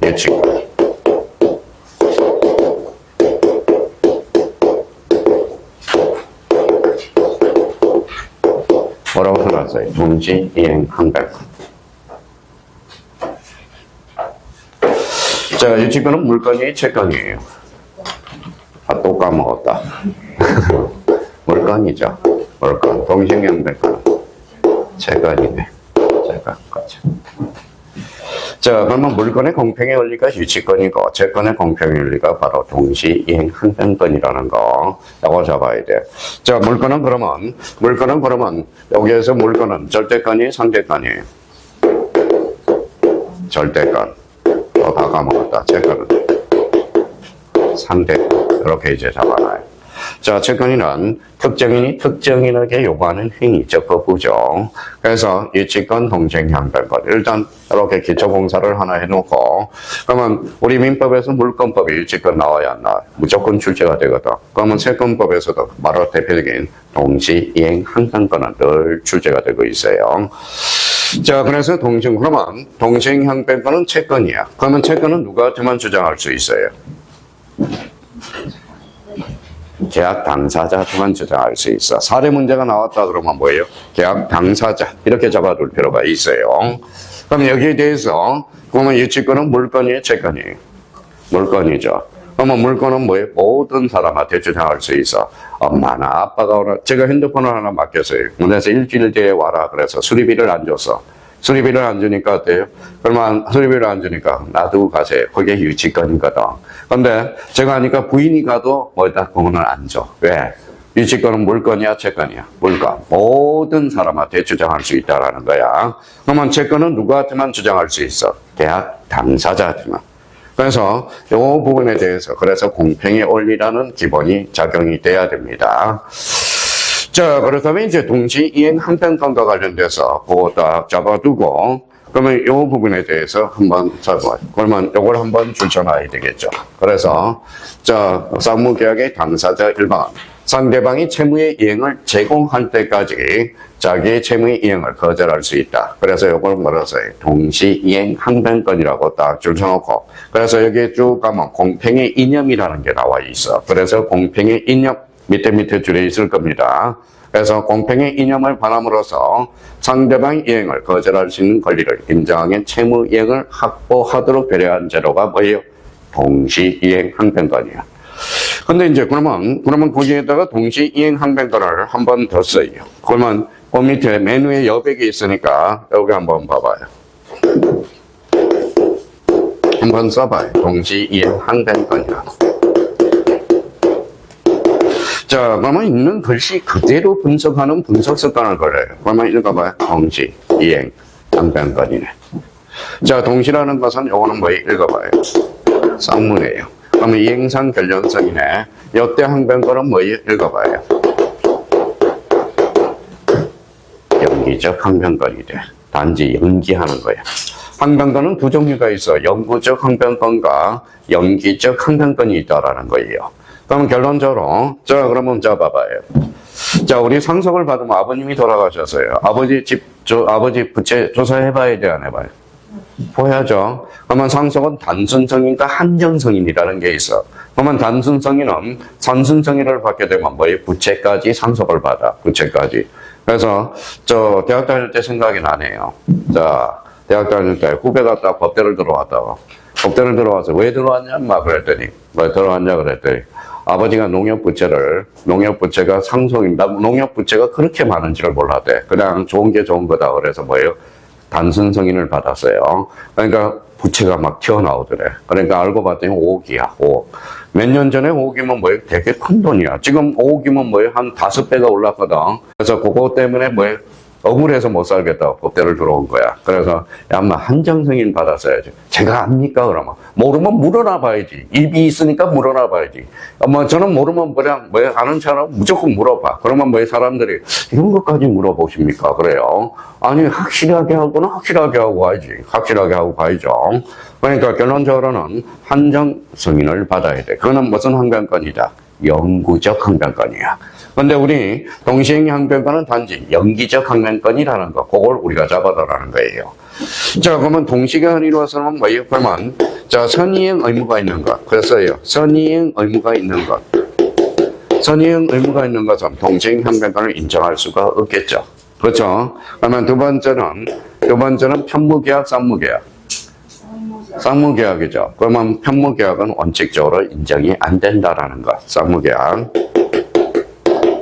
S1: 예측. 뭐라고 써놨어요? 동시 이행 항변권. 자, 이 집에는 물건이 채권이에요. 아, 또 까먹었다. 물건이죠. 물건. 동시행 항변권. 채권이네. 채권. 그렇죠. 자, 그러면 물건의 공평의 원리가 유치권이고 채권의 공평의 원리가 바로 동시이행 항변권이라는 거. 이거 잡아야 돼. 자, 물건은 그러면 여기에서 물건은 절대권이 상대권이에요. 절대권. 다 까먹었다. 채권은 상대권. 이렇게 이제 잡아놔요. 자, 채권이란 특정인이 특정인에게 요구하는 행위적 거부죠. 그래서 유치권, 동시행 항변권. 일단 이렇게 기초공사를 하나 해놓고 그러면 우리 민법에서 물권법이 유치권 나와야 안 나와요? 무조건 출제가 되거든. 그러면 채권법에서도 바로 대표적인 동시이행 항변권은 늘 출제가 되고 있어요. 자, 그래서 그러면 동시행 항변권은 채권이야. 그러면 채권은 누구한테만 주장할 수 있어요? 계약 당사자한테만 주장할 수 있어. 사례 문제가 나왔다 그러면 뭐예요? 계약 당사자. 이렇게 잡아둘 필요가 있어요. 그럼 여기에 대해서 그러면 유치권은 물건이에요? 채권이에요? 물건이죠. 그러면 물건은 뭐예요? 모든 사람한테 주장할 수 있어. 엄마나 아빠가 오나 제가 핸드폰을 하나 맡겼어요. 문에서 일주일 뒤에 와라. 그래서 수리비를 안 줬어. 수리비를 안 주니까 어때요? 그러면 수리비를 안 주니까 놔두고 가세요. 그게 유치권이거든. 근데 제가 하니까 부인이 가도 뭐다 그거는 안 줘. 왜? 유치권은 물건이야, 채권이야? 물건. 모든 사람한테 주장할 수 있다라는 거야. 그러면 채권은 누구한테만 주장할 수 있어? 계약 당사자한테만. 그래서 이 부분에 대해서 그래서 공평의 원리라는 기본이 작용이 돼야 됩니다. 자, 그렇다면 이제 동시이행 항변권과 관련돼서 그거 딱 잡아두고 그러면 이 부분에 대해서 한번 잡아봐요. 그러면 이걸 한번 줄쳐놔야 되겠죠. 그래서 자, 상무계약의 당사자 1번 상대방이 채무의 이행을 제공할 때까지 자기의 채무의 이행을 거절할 수 있다. 그래서 이걸 뭐라고 써요? 동시이행 항변권이라고 딱 줄쳐놓고 그래서 여기에 쭉 가면 공평의 이념이라는 게 나와 있어. 그래서 공평의 이념 밑에 줄에 있을 겁니다. 그래서 공평의 이념을 바람으로써 상대방 이행을 거절할 수 있는 권리를 인정하는 채무 이행을 확보하도록 배려한 제도가 뭐예요? 동시이행 항변권이야. 근데 이제 그러면 거기에다가 동시이행 항변권을 한 번 더 써요. 그러면 그 밑에 메뉴에 여백이 있으니까 여기 한번 봐봐요. 한번 써봐요. 동시이행 항변권이라. 자, 그러면 있는 글씨 그대로 분석하는 분석 습관을 걸어요. 그러면 읽어봐요. 동시이행 항변권이네. 자, 동시라는 것은 요거는 뭐예요? 읽어봐요. 쌍문이에요. 그러면 이행상 결련성이네. 역대 항변권은 뭐예요? 읽어봐요. 연기적 항변권이 돼. 단지 연기하는 거야. 항변권은 두 종류가 있어. 영구적 항변권과 연기적 항변권이 있다라는 거예요. 그럼 결론적으로, 자, 그러면 자, 봐봐요. 자, 우리 상속을 받으면 아버님이 돌아가셨어요. 아버지 부채 조사해봐야 돼, 안 해봐요? 보야죠. 그러면 상속은 단순성인과 한정성인이라는 게 있어. 그러면 단순성인은 선순성인을 받게 되면 뭐예요? 부채까지 상속을 받아. 부채까지. 그래서 저 대학 다닐 때 생각이 나네요. 자, 대학 다닐 때 후배가 딱 법대를 들어왔다가 법대를 들어와서 왜 들어왔냐? 막 그랬더니 왜 들어왔냐 그랬더니 아버지가 농협부채가 상속입니다. 농협부채가 그렇게 많은지를 몰랐대. 그냥 좋은 게 좋은 거다. 그래서 뭐예요? 단순 승인을 받았어요. 그러니까 부채가 막 튀어나오더래. 그러니까 알고 봤더니 5억이야, 5억. 몇 년 전에 5억이면 뭐예요? 되게 큰 돈이야. 지금 5억이면 뭐예요? 한 5배가 올랐거든. 그래서 그거 때문에 뭐예요? 억울해서 못 살겠다고 법대를 들어온 거야. 그래서 야마 한정 승인 받았어야지. 제가 압니까? 그러면 모르면 물어나 봐야지. 입이 있으니까 물어나 봐야지. 저는 모르면 그냥 아는 사람 무조건 물어봐. 그러면 사람들이 이런 것까지 물어보십니까? 그래요. 아니 확실하게 하고는 확실하게 하고 가야지. 확실하게 하고 가야죠. 그러니까 결론적으로는 한정 승인을 받아야 돼. 그거는 무슨 항변권이다? 영구적 항변권이야. 근데 우리 동시행항변권은 단지 연기적 항변권이라는 거, 그걸 우리가 잡아달라는 거예요. 자, 그러면 동시가 이루어서는 뭐예요? 그러면, 자, 선이행 의무가 있는 것. 그래서요, 선이행 의무가 있는 것. 선이행 의무가 있는 것은 동시행항변권을 인정할 수가 없겠죠. 그렇죠? 그러면 두 번째는 편무계약, 쌍무계약. 쌍무계약이죠. 그러면 편무계약은 원칙적으로 인정이 안 된다라는 것.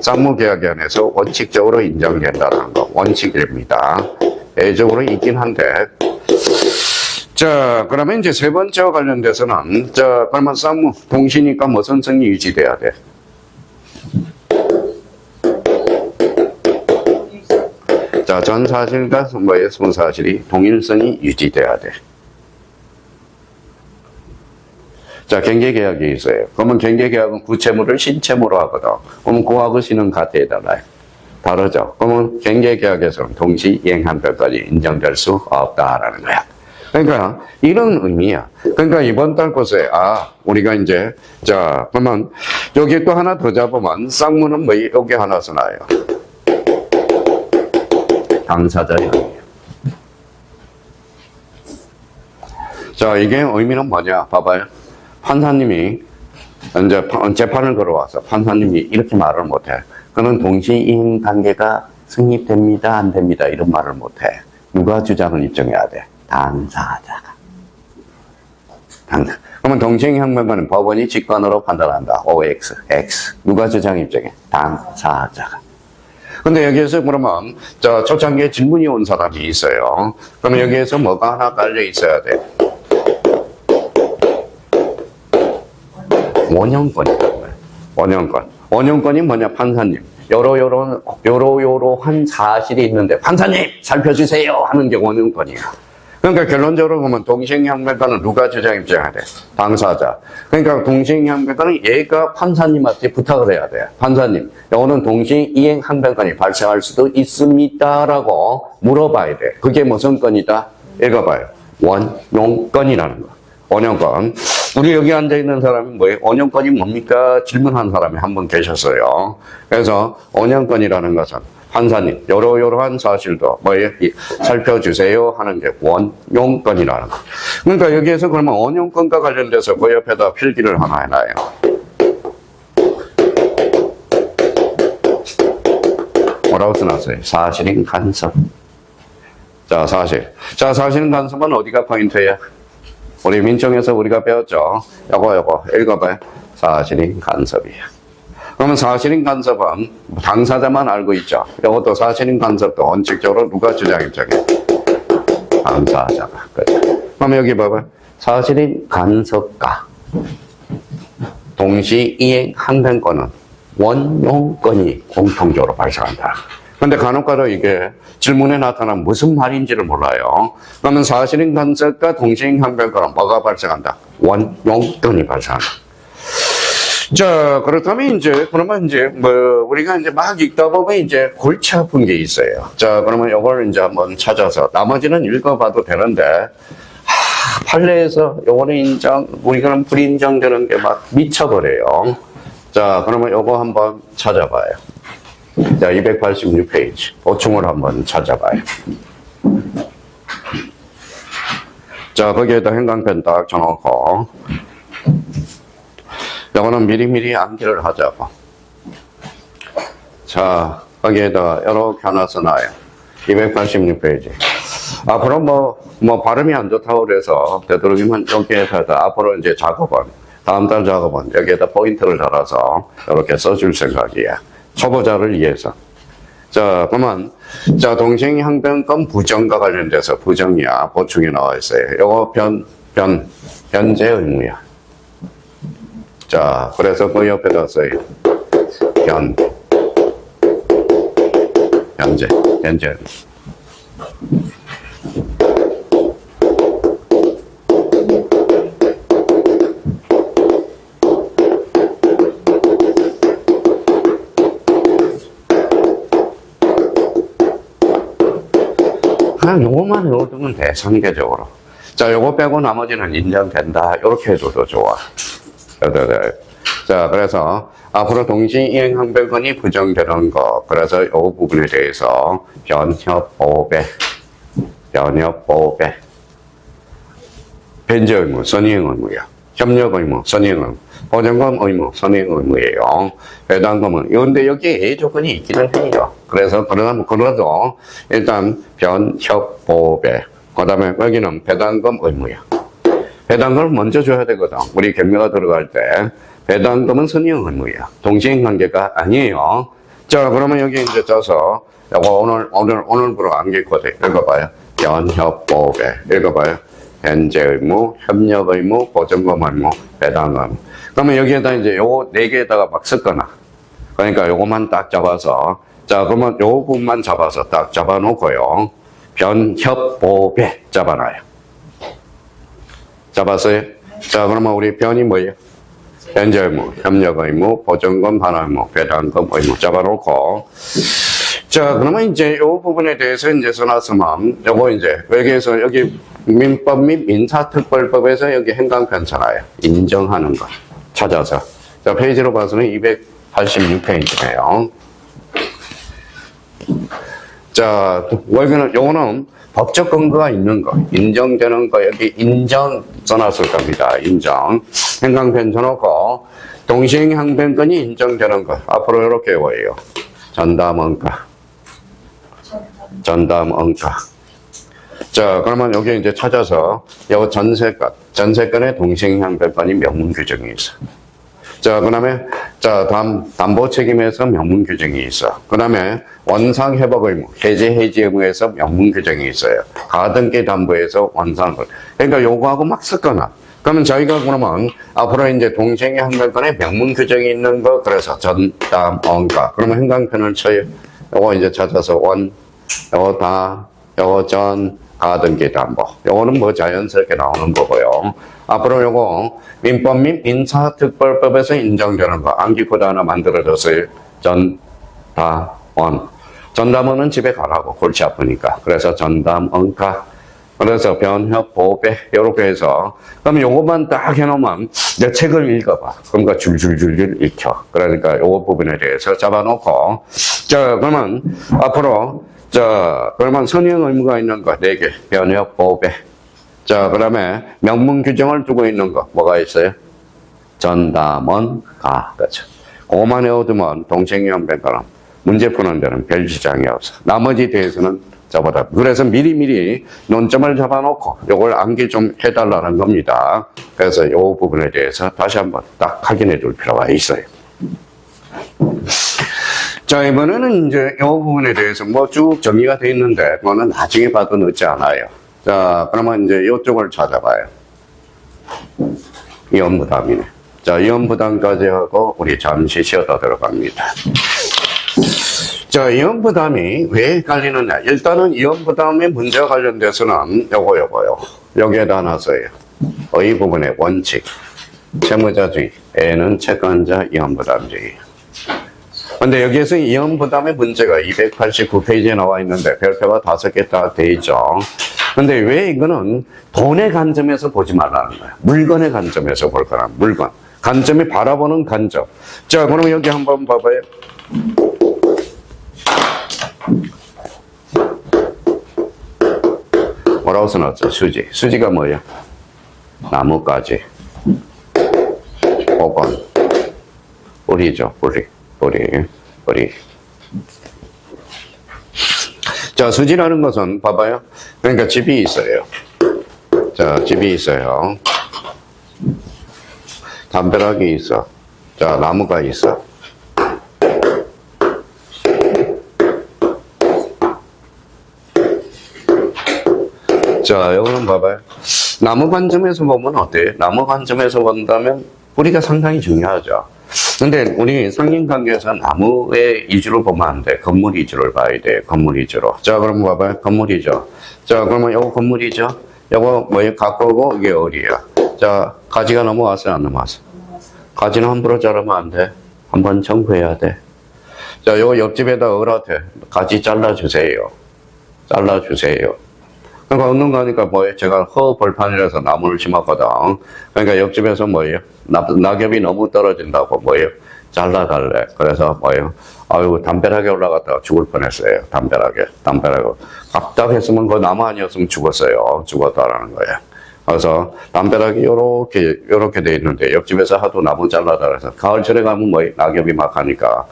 S1: 쌍무계약에 한해서 원칙적으로 인정된다는 거. 원칙입니다. 예적으로 있긴 한데. 자, 그러면 이제 세 번째와 관련돼서는, 자, 그러면 동시니까 무슨 성이 유지돼야 돼? 자, 전 사실과 손사실이 동일성이 유지돼야 돼. 자, 경계계약이 있어요. 그러면 경계계약은 구채무를 신채무로 하거든. 그러면 그하고 신은 같아야 달라요. 다르죠. 그러면 경계계약에서는 동시 이행한별까지 인정될 수 없다라는 거야. 그러니까 이런 의미야. 그러니까 이번 달 것에 우리가 이제 자 그러면 여기 또 하나 더 잡으면 쌍무는 여기 하나 써놔요. 당사자형이에요. 자, 이게 의미는 뭐냐? 봐봐요. 판사님이 이제 재판을 걸어와서 판사님이 이렇게 말을 못해. 그는 동시이행 관계가 성립됩니다, 안 됩니다 이런 말을 못해. 누가 주장을 입증해야 돼? 당사자가. 그러면 동시이행항변권은 법원이 직권으로 판단한다. OX, X. 누가 주장 입증해? 당사자가. 근데 여기에서 그러면 초창기에 질문이 온 사람이 있어요. 그러면 여기에서 뭐가 하나 깔려 있어야 돼? 원형권이라는 거예요. 원형권. 원형권이 뭐냐? 판사님. 요러한 사실이 있는데 판사님 살펴주세요 하는 게 원형권이야. 그러니까 결론적으로 보면 동시행항변권은 누가 주장 입증해야 돼? 당사자. 그러니까 동시행항변권은 얘가 판사님한테 부탁을 해야 돼. 판사님, 요거는 동시이행항변권이 발생할 수도 있습니다라고 물어봐야 돼. 그게 무슨 건이다? 읽어봐요. 원용권이라는 거. 원형권. 우리 여기 앉아있는 사람이 뭐예요? 원형권이 뭡니까? 질문한 사람이 한 분 계셨어요. 그래서 원형권이라는 것은 판사님, 요러한 사실도 뭐예요? 살펴주세요 하는 게 원용권이라는 거. 그러니까 여기에서 그러면 원용권과 관련돼서 그 옆에다 필기를 하나 해놔요. 뭐라고 써놨어요? 사실인 간섭. 자, 사실인 간섭은 어디가 포인트예요? 우리 민정에서 우리가 배웠죠. 요거 읽어봐요. 사실인 간섭이에요. 그러면 사실인 간섭은 당사자만 알고 있죠. 이것도 사실인 간섭도 원칙적으로 누가 주장 입증해? 당사자가. 그렇죠. 그럼 여기 봐봐요. 사실인 간섭과 동시이행 항변권은 원용권이 공통적으로 발생한다. 근데 간혹가다 이게 질문에 나타난 무슨 말인지를 몰라요. 그러면 사실인 간섭과 동시행 항변권은 뭐가 발생한다? 원용권이 발생한다. 자, 그렇다면 그러면 우리가 막 읽다 보면 골치 아픈 게 있어요. 자, 그러면 이걸 한번 찾아서 나머지는 읽어봐도 되는데, 판례에서 요거는 인정, 우리가 불인정되는 게 막 미쳐버려요. 자, 그러면 요거 한번 찾아봐요. 자, 286페이지. 보충을 한번 찾아봐요. 자, 거기에다 행강편 딱 쳐놓고, 이거는 미리미리 암기를 하자고. 자, 거기에다 이렇게 하나 써놔요. 286페이지. 앞으로 뭐 발음이 안 좋다고 그래서 되도록이면 여기에다가 앞으로 이제 작업은, 다음 달 작업은 여기에다 포인트를 달아서 이렇게 써줄 생각이야. 초보자를 위해서. 자, 그러면, 자, 동생형변권 부정과 관련돼서 부정이야. 보충이 나와 있어요. 요거 변제 의무야. 자, 그래서 그 옆에다 써요. 변제 의무. 그냥 요것만 외워두면 돼, 상대적으로. 자, 요거 빼고 나머지는 인정된다. 이렇게 해줘도 좋아. 자, 그래서 앞으로 동시이행항변권이 부정되는 거. 그래서 요 부분에 대해서 변협보배, 변제 의무, 선이행 의무야. 협력 의무, 선이행 의무. 보증금 의무, 선이행 의무예요. 배당금은. 그런데 여기에 A 조건이 있기는 해요. 그래서 그래도 일단 변협보배. 그 다음에 여기는 배당금 의무야. 배당금을 먼저 줘야 되거든. 우리 경매가 들어갈 때 배당금은 선이행 의무야. 동시행 관계가 아니에요. 자, 그러면 여기 이제 써서 요거 오늘부로 암기 코드 읽어봐요. 변협보배 읽어봐요. 변제 의무, 협력 의무, 보증금 의무, 배당금. 그러면 여기에다 이제 요거 4개에다가 막 섞거나. 그러니까 요거만 딱 잡아서, 자, 그러면 요 부분만 잡아서 딱 잡아놓고요. 변협보배 잡아놔요. 잡았어요? 자, 그러면 우리 변이 뭐예요? 변제 의무, 협력 의무, 보증금 반환 의무, 배당금 의무 잡아놓고. 자, 그러면 이제 요 부분에 대해서 이제 써놨으면, 요거 이제, 여기에서 여기 민법 및 민사특별법에서 여기 행강편잖아요. 인정하는 거. 찾아서. 자, 페이지로 봐서는 286페이지네요. 자, 여기는, 요거는 법적 근거가 있는 거, 인정되는 거, 여기 인정 써놨을 겁니다. 인정. 행강편 써놓고, 동시행항변권이 인정되는 거. 앞으로 이렇게 외워요. 전담원가. 전담원가. 자, 그러면 여기 이제 찾아서, 요 전세권의 동시행항변권이 명문 규정이 있어. 자, 그 다음에, 자, 담보 책임에서 명문 규정이 있어. 그 다음에, 원상 회복 의무, 해지 의무에서 명문 규정이 있어요. 가등기 담보에서 원상. 그러니까 요거하고 막 섞어놔. 그러면 저희가 그러면 앞으로 이제 동시행항변권에 명문 규정이 있는 거, 그래서 전담원가. 그러면 행강편을 쳐요. 요거 이제 찾아서 요거 전, 가등기 담보. 요거는 뭐 자연스럽게 나오는 거고요. 앞으로 요거 민법 및 민사특별법에서 인정되는 거. 암기코드 하나 만들어줬어요. 전담원. 전담원은 집에 가라고. 골치 아프니까. 그래서 전담원가. 그래서 변협보배. 요렇게 해서. 그럼 요것만 딱 해놓으면 내 책을 읽어봐. 그러니까 줄줄줄줄 읽혀. 그러니까 요거 부분에 대해서 잡아놓고. 자, 그러면 앞으로 자, 그러면 선이행 의무가 있는 거 4개. 변협보배. 자, 그 다음에 명문 규정을 두고 있는 거 뭐가 있어요? 전담원, 가. 그렇죠. 그거만 외워두면 동시행항변권은 문제 푸는 데는 별 지장이 없어. 나머지 대해서는 저보다. 그래서 미리미리 논점을 잡아놓고 요걸 암기 좀 해달라는 겁니다. 그래서 이 부분에 대해서 다시 한번 딱 확인해 둘 필요가 있어요. 자, 이번에는 이제 이 부분에 대해서 뭐 쭉 정리가 되어 있는데, 그거는 나중에 봐도 늦지 않아요. 자, 그러면 이제 이쪽을 찾아봐요. 이혼부담이네. 자, 이혼부담까지 하고, 우리 잠시 쉬었다 들어갑니다. 자, 이혼부담이 왜 헷갈리느냐. 일단은 이혼부담의 문제와 관련돼서는 요거요. 여기에다 하나 써요. 이 부분의 원칙. 채무자주의. A는 채권자 이혼부담주의. 근데 여기에서 이혼부담의 문제가 289페이지에 나와 있는데 별표가 5개 딱 돼 있죠. 근데 왜 이거는 돈의 관점에서 보지 말라는 거야. 물건의 관점에서 볼 거란 물건. 관점이 바라보는 관점. 자, 그럼 여기 한번 봐봐요. 뭐라고 써놨죠? 수지. 수지가 뭐야? 나뭇가지. 혹은 뿌리죠. 뿌리. 자, 수지라는 것은 봐봐요. 그러니까 집이 있어요. 자, 집이 있어요. 담벼락이 있어. 자, 나무가 있어. 자, 여기는 봐봐요. 나무 관점에서 보면 어때요? 나무 관점에서 본다면 뿌리가 상당히 중요하죠. 근데 우리 상인관계에서 나무의 위주로 보면 안 돼. 건물 위주를 봐야 돼. 건물 위주로. 자, 그럼 봐봐요. 건물이죠. 자, 그러면 요거 건물이죠. 요거 뭐예요? 가꾸고 이게 어리야. 자, 가지가 넘어왔어요? 안 넘어왔어? 가지는 함부로 자르면 안 돼. 한번 청구해야 돼. 자, 요거 옆집에다 어라한테 가지 잘라주세요. 잘라주세요. 그러니까 얻는 거니까 뭐예요? 제가 허벌판이라서 나무를 심었거든. 그러니까 옆집에서 뭐예요? 낙엽이 너무 떨어진다고 뭐예요? 잘라달래. 그래서 뭐예요? 아유, 담벼락에 올라갔다가 죽을 뻔했어요. 담벼락에. 갑작했으면 그 나무 아니었으면 죽었어요. 죽었다라는 거예요. 그래서 담벼락이 요렇게 돼 있는데 옆집에서 하도 나무 잘라달라 해서 가을철에 가면 뭐예요? 낙엽이 막 하니까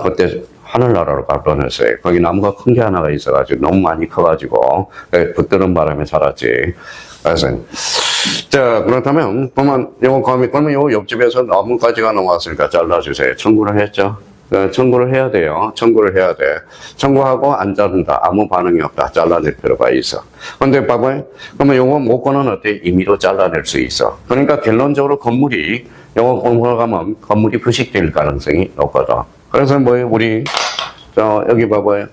S1: 그때 하늘나라로 갈 뻔했어요. 거기 나무가 큰 게 하나가 있어가지고 너무 많이 커가지고 붙드는 바람에 살았지. 그래서 자, 그렇다면 그러면 요 옆집에서 나무가지가 넘어왔으니까 잘라주세요. 청구를 했죠. 청구를 해야 돼요. 청구를 해야 돼. 청구하고 안 자른다. 아무 반응이 없다. 잘라낼 필요가 있어. 근데 봐봐요. 그러면 요거 목건은 어때? 임의로 잘라낼 수 있어. 그러니까 결론적으로 건물이 요거 공부하면 건물이 부식될 가능성이 높거든. 그래서 뭐예요? 우리 여기 봐봐요.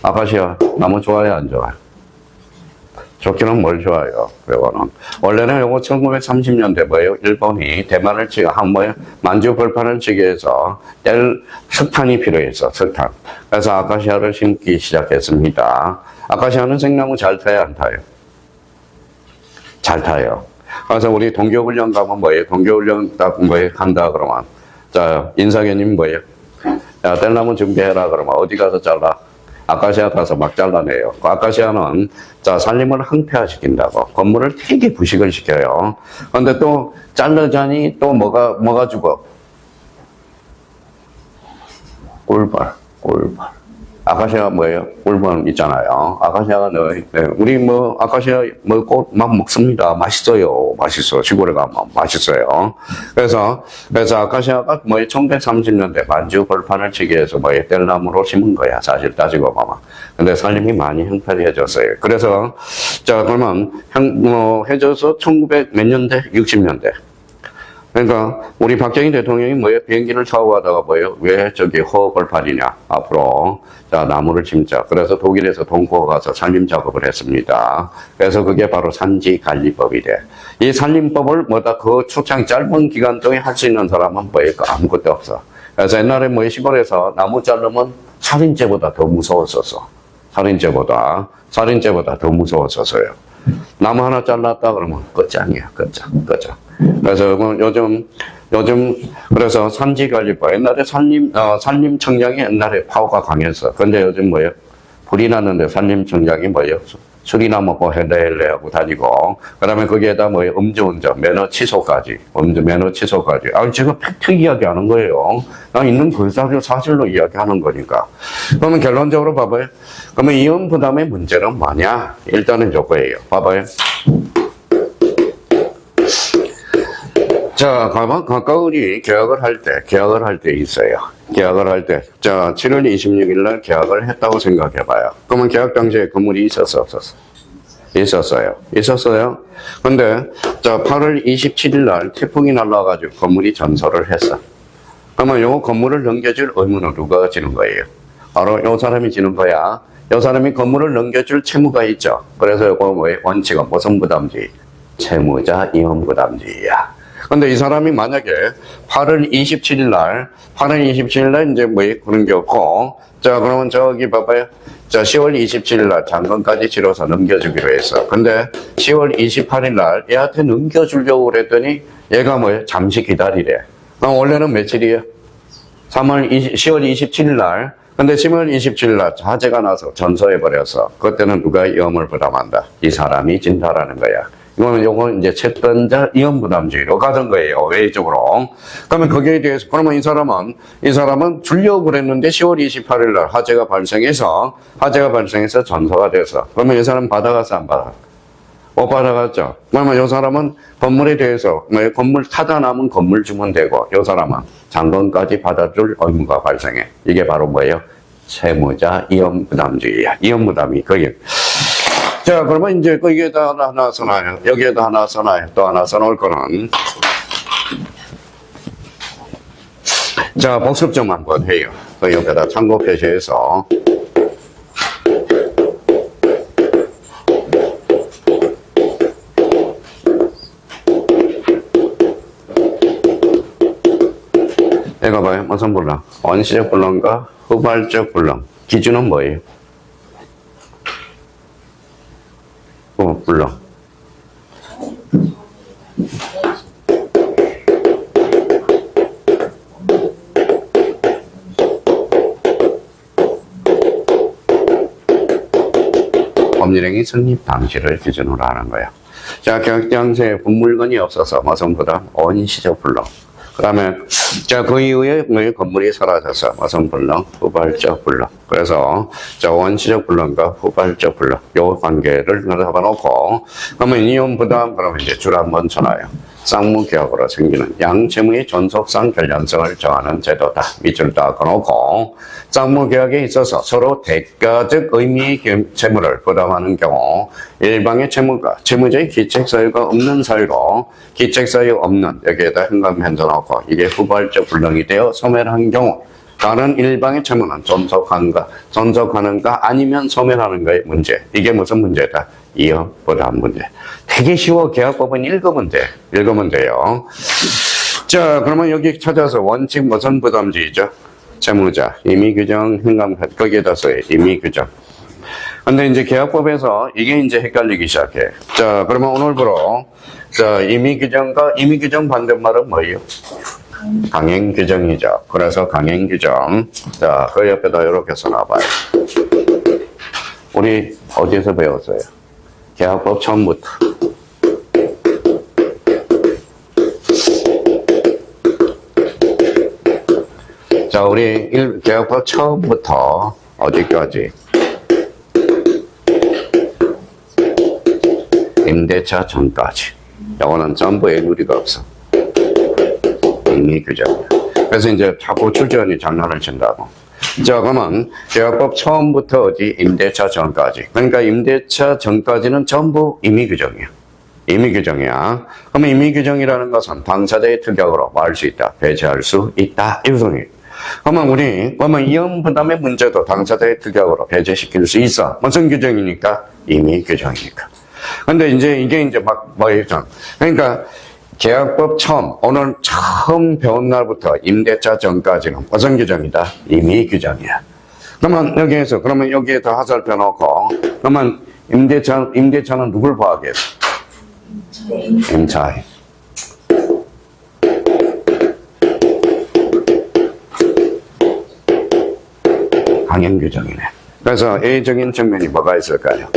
S1: 아카시아 나무 좋아요? 안 좋아요? 좋기는 뭘 좋아요? 요거는 원래는 요거 1930년대 뭐예요? 일본이 대만을 만주 벌판을 치기 위해서 석탄이 필요했어. 석탄. 그래서 아카시아를 심기 시작했습니다. 아카시아는 생나무 잘 타요? 안 타요? 잘 타요. 그래서 우리 동교훈련 가면 뭐예요? 동교훈련 딱 뭐예요? 한다 그러면 자, 인사견님 뭐예요? 야, 뗄나무 준비해라 그러면 어디 가서 잘라? 아카시아 가서 막 잘라내요. 그 아카시아는 자, 산림을 항폐화시킨다고 건물을 되게 부식을 시켜요. 그런데 또 자르자니 또 뭐가 죽어? 꿀벌. 아카시아 뭐예요? 꿀벌 있잖아요. 아카시아가 우리 아카시아 꽃 막 먹습니다. 맛있어요. 시골에 가면 맛있어요. 그래서 아카시아가 1930년대 만주 벌판을 치기 위해서 뗄나무로 심은 거야. 사실 따지고 보면. 근데 산림이 많이 형편해졌어요. 그래서 자, 그러면 해져서 1900 몇 년대? 60년대. 그러니까 우리 박정희 대통령이 비행기를 타고 가다가 왜 저기 허벌판이냐 앞으로 자, 나무를 심자. 그래서 독일에서 동포 가서 산림 작업을 했습니다. 그래서 그게 바로 산지관리법이 돼. 이 산림법을 그 초창 짧은 기간 동안 할 수 있는 사람은 아무것도 없어. 그래서 옛날에 시골에서 나무 자르면 살인죄보다 더 무서웠었어. 살인죄보다 더 무서웠었어요. 나무 하나 잘랐다 그러면 끝장이야. 끝장. 그래서 요즘 그래서 산지관리법 옛날에 산림청장이 옛날에 파워가 강했어. 근데 요즘 불이 났는데 산림청장이 수리나 먹고 헬레 하고 다니고 그다음에 거기에다 음주운전 매너 취소까지. 제가 팩트 이야기하는 거예요. 나 있는 그 사실로 이야기하는 거니까. 그러면 결론적으로 봐봐요. 그러면 이혼 부담의 문제는 뭐냐? 일단은 요거예요. 봐봐요. 자, 가까우니 계약을 할 때 있어요. 계약을 할 때. 자, 7월 26일 날 계약을 했다고 생각해봐요. 그러면 계약 당시에 건물이 있었어, 없었어? 있었어요. 근데, 자, 8월 27일 날 태풍이 날라와가지고 건물이 전설을 했어. 그러면 요 건물을 넘겨줄 의무는 누가 지는 거예요? 바로 요 사람이 지는 거야. 요 사람이 건물을 넘겨줄 채무가 있죠. 그래서 요거 원칙은 무슨 부담지? 채무자 이혼부담지야. 근데 이 사람이 만약에 8월 27일 날 이제 그런 게 없고, 자, 그러면 저기 봐봐요. 자, 10월 27일 날 잔금까지 치러서 넘겨주기로 했어. 근데 10월 28일 날 얘한테 넘겨주려고 그랬더니 얘가 잠시 기다리래. 그럼 원래는 며칠이에요? 10월 27일 날, 근데 10월 27일 날 화재가 나서 전소해버려서, 그때는 누가 위험을 부담한다? 이 사람이 진다라는 거야. 요건 이제 채권자 위험 부담주의로 가던 거예요. 외적으로. 그러면 거기에 대해서, 그러면 이 사람은 주려고 그랬는데 10월 28일 날 화재가 발생해서 전소가 돼서, 그러면 이 사람 받아갔어, 안 받아? 못 받아갔죠. 그러면 이 사람은 건물에 대해서, 건물 타다 남은 건물 주면 되고, 이 사람은 잔금까지 받아줄 의무가 발생해. 이게 바로 뭐예요? 채무자 위험 부담주의야. 위험 부담이 거기. 자, 그러면 이제 거기에다 하나 써놔요. 여기에다 하나 써놔요. 또 하나 써놓을 거는. 자, 복습 좀 한번 해요. 그 옆에다 참고 표시해서. 내가 봐요. 무슨 불능? 원시적 불능과 후발적 불능. 기준은 뭐예요? 불능. 법률행위 성립 당시를 기준으로 하는 거예요. 자, 경장세에 분물건이 없어서 무슨보다 원시적 불능. 그 다음에, 자, 그 이후에 건물이 사라져서 무슨 불능? 후발적 불능. 그래서, 자, 원시적 불능과 후발적 불능. 요 관계를 잡아놓고, 그러면 이혼 부담, 그러면 이제 줄 한번 쳐놔요. 쌍무계약으로 생기는 양채무의 존속상 결연성을 정하는 제도다. 밑줄 딱 꺼놓고, 쌍무계약에 있어서 서로 대가적 의미의 채무를 부담하는 경우, 일방의 채무가 채무자의 기책사유가 없는 사유로, 기책사유 없는, 여기에다 현금현재 넣고, 이게 후발적 불능이 되어 소멸한 경우, 다른 일방의 채무는 존속하는가 아니면 소멸하는가의 문제. 이게 무슨 문제다? 이어 부담 문제. 되게 쉬워. 계약법은 읽으면 돼요. 자, 그러면 여기 찾아서 원칙 무슨 부담주의죠? 채무자, 임의규정, 현금, 거기에다 써요. 임의규정. 근데 이제 계약법에서 이게 이제 헷갈리기 시작해. 자, 그러면 오늘부로, 자, 임의규정 반대말은 뭐예요? 강행규정이죠. 그래서 강행규정. 자, 그 옆에다 이렇게 써놔봐요. 우리 어디에서 배웠어요? 계약법 처음부터. 자, 우리 계약법 처음부터 어디까지? 임대차 전까지. 이거는 전부 애누리가 없어. 임의규정이야. 그래서 이제 자꾸 출제원이 장난을 친다고. 자, 그러면 계약법 처음부터 어디? 임대차 전까지. 그러니까 임대차 전까지는 전부 임의규정이야. 임의규정이야. 그러면 임의규정이라는 것은 당사자의 특약으로 뭐 할 수 있다? 배제할 수 있다. 이 구성이에요. 그러면 이혼 부담의 문제도 당사자의 특약으로 배제시킬 수 있어. 무슨 규정이니까? 임의규정이니까. 근데 이제 이게 이제 뭐였죠? 그러니까 계약법 오늘 처음 배운 날부터 임대차 전까지는 무슨 규정이다? 임의규정이야. 그러면 여기에다 화살표 놓고, 그러면 임대차는 누굴 포함해서? 임차인. 강행규정이네. 그래서 A적인 측면이 뭐가 있을까요?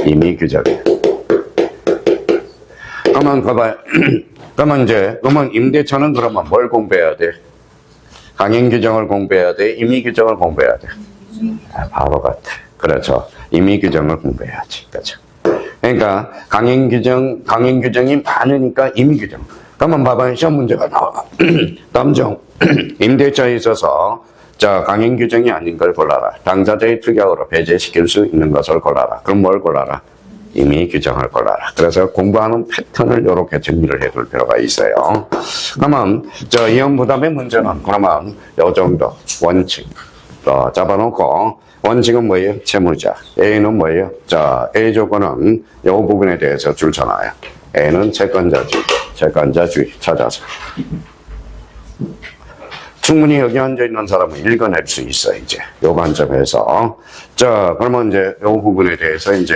S1: 임의규정이야. 그러면 봐봐요. 그러면 임대차는 그러면 뭘 공부해야 돼? 강행규정을 공부해야 돼? 임의규정을 공부해야 돼? 바보 같아. 그렇죠. 임의규정을 공부해야지. 그렇죠. 그러니까 강행규정이 많으니까 임의규정. 그러면 봐봐요. 시험 문제가 나와. 다음 중 임대차에 있어서 자, 강행규정이 아닌 걸 골라라. 당사자의 특약으로 배제시킬 수 있는 것을 골라라. 그럼 뭘 골라라? 임의규정을 골라라. 그래서 공부하는 패턴을 이렇게 정리를 해둘 필요가 있어요. 그러면 이혼 부담의 문제는 그러면 요 정도 원칙 잡아놓고, 원칙은 뭐예요? 채무자. A는 뭐예요? 자, A 조건은 요 부분에 대해서 줄 쳐놔요. A는 채권자주의 찾아서. 충분히 여기 앉아있는 사람은 읽어낼 수 있어, 이제. 요 관점에서. 자, 그러면 이제 요 부분에 대해서 이제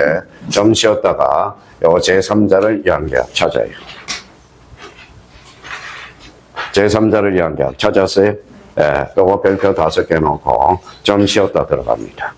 S1: 좀 쉬었다가 요 제3자를 양계약 찾아요. 제3자를 양계약 찾았어요? 예, 요거 별표 5개 놓고 좀 쉬었다 들어갑니다.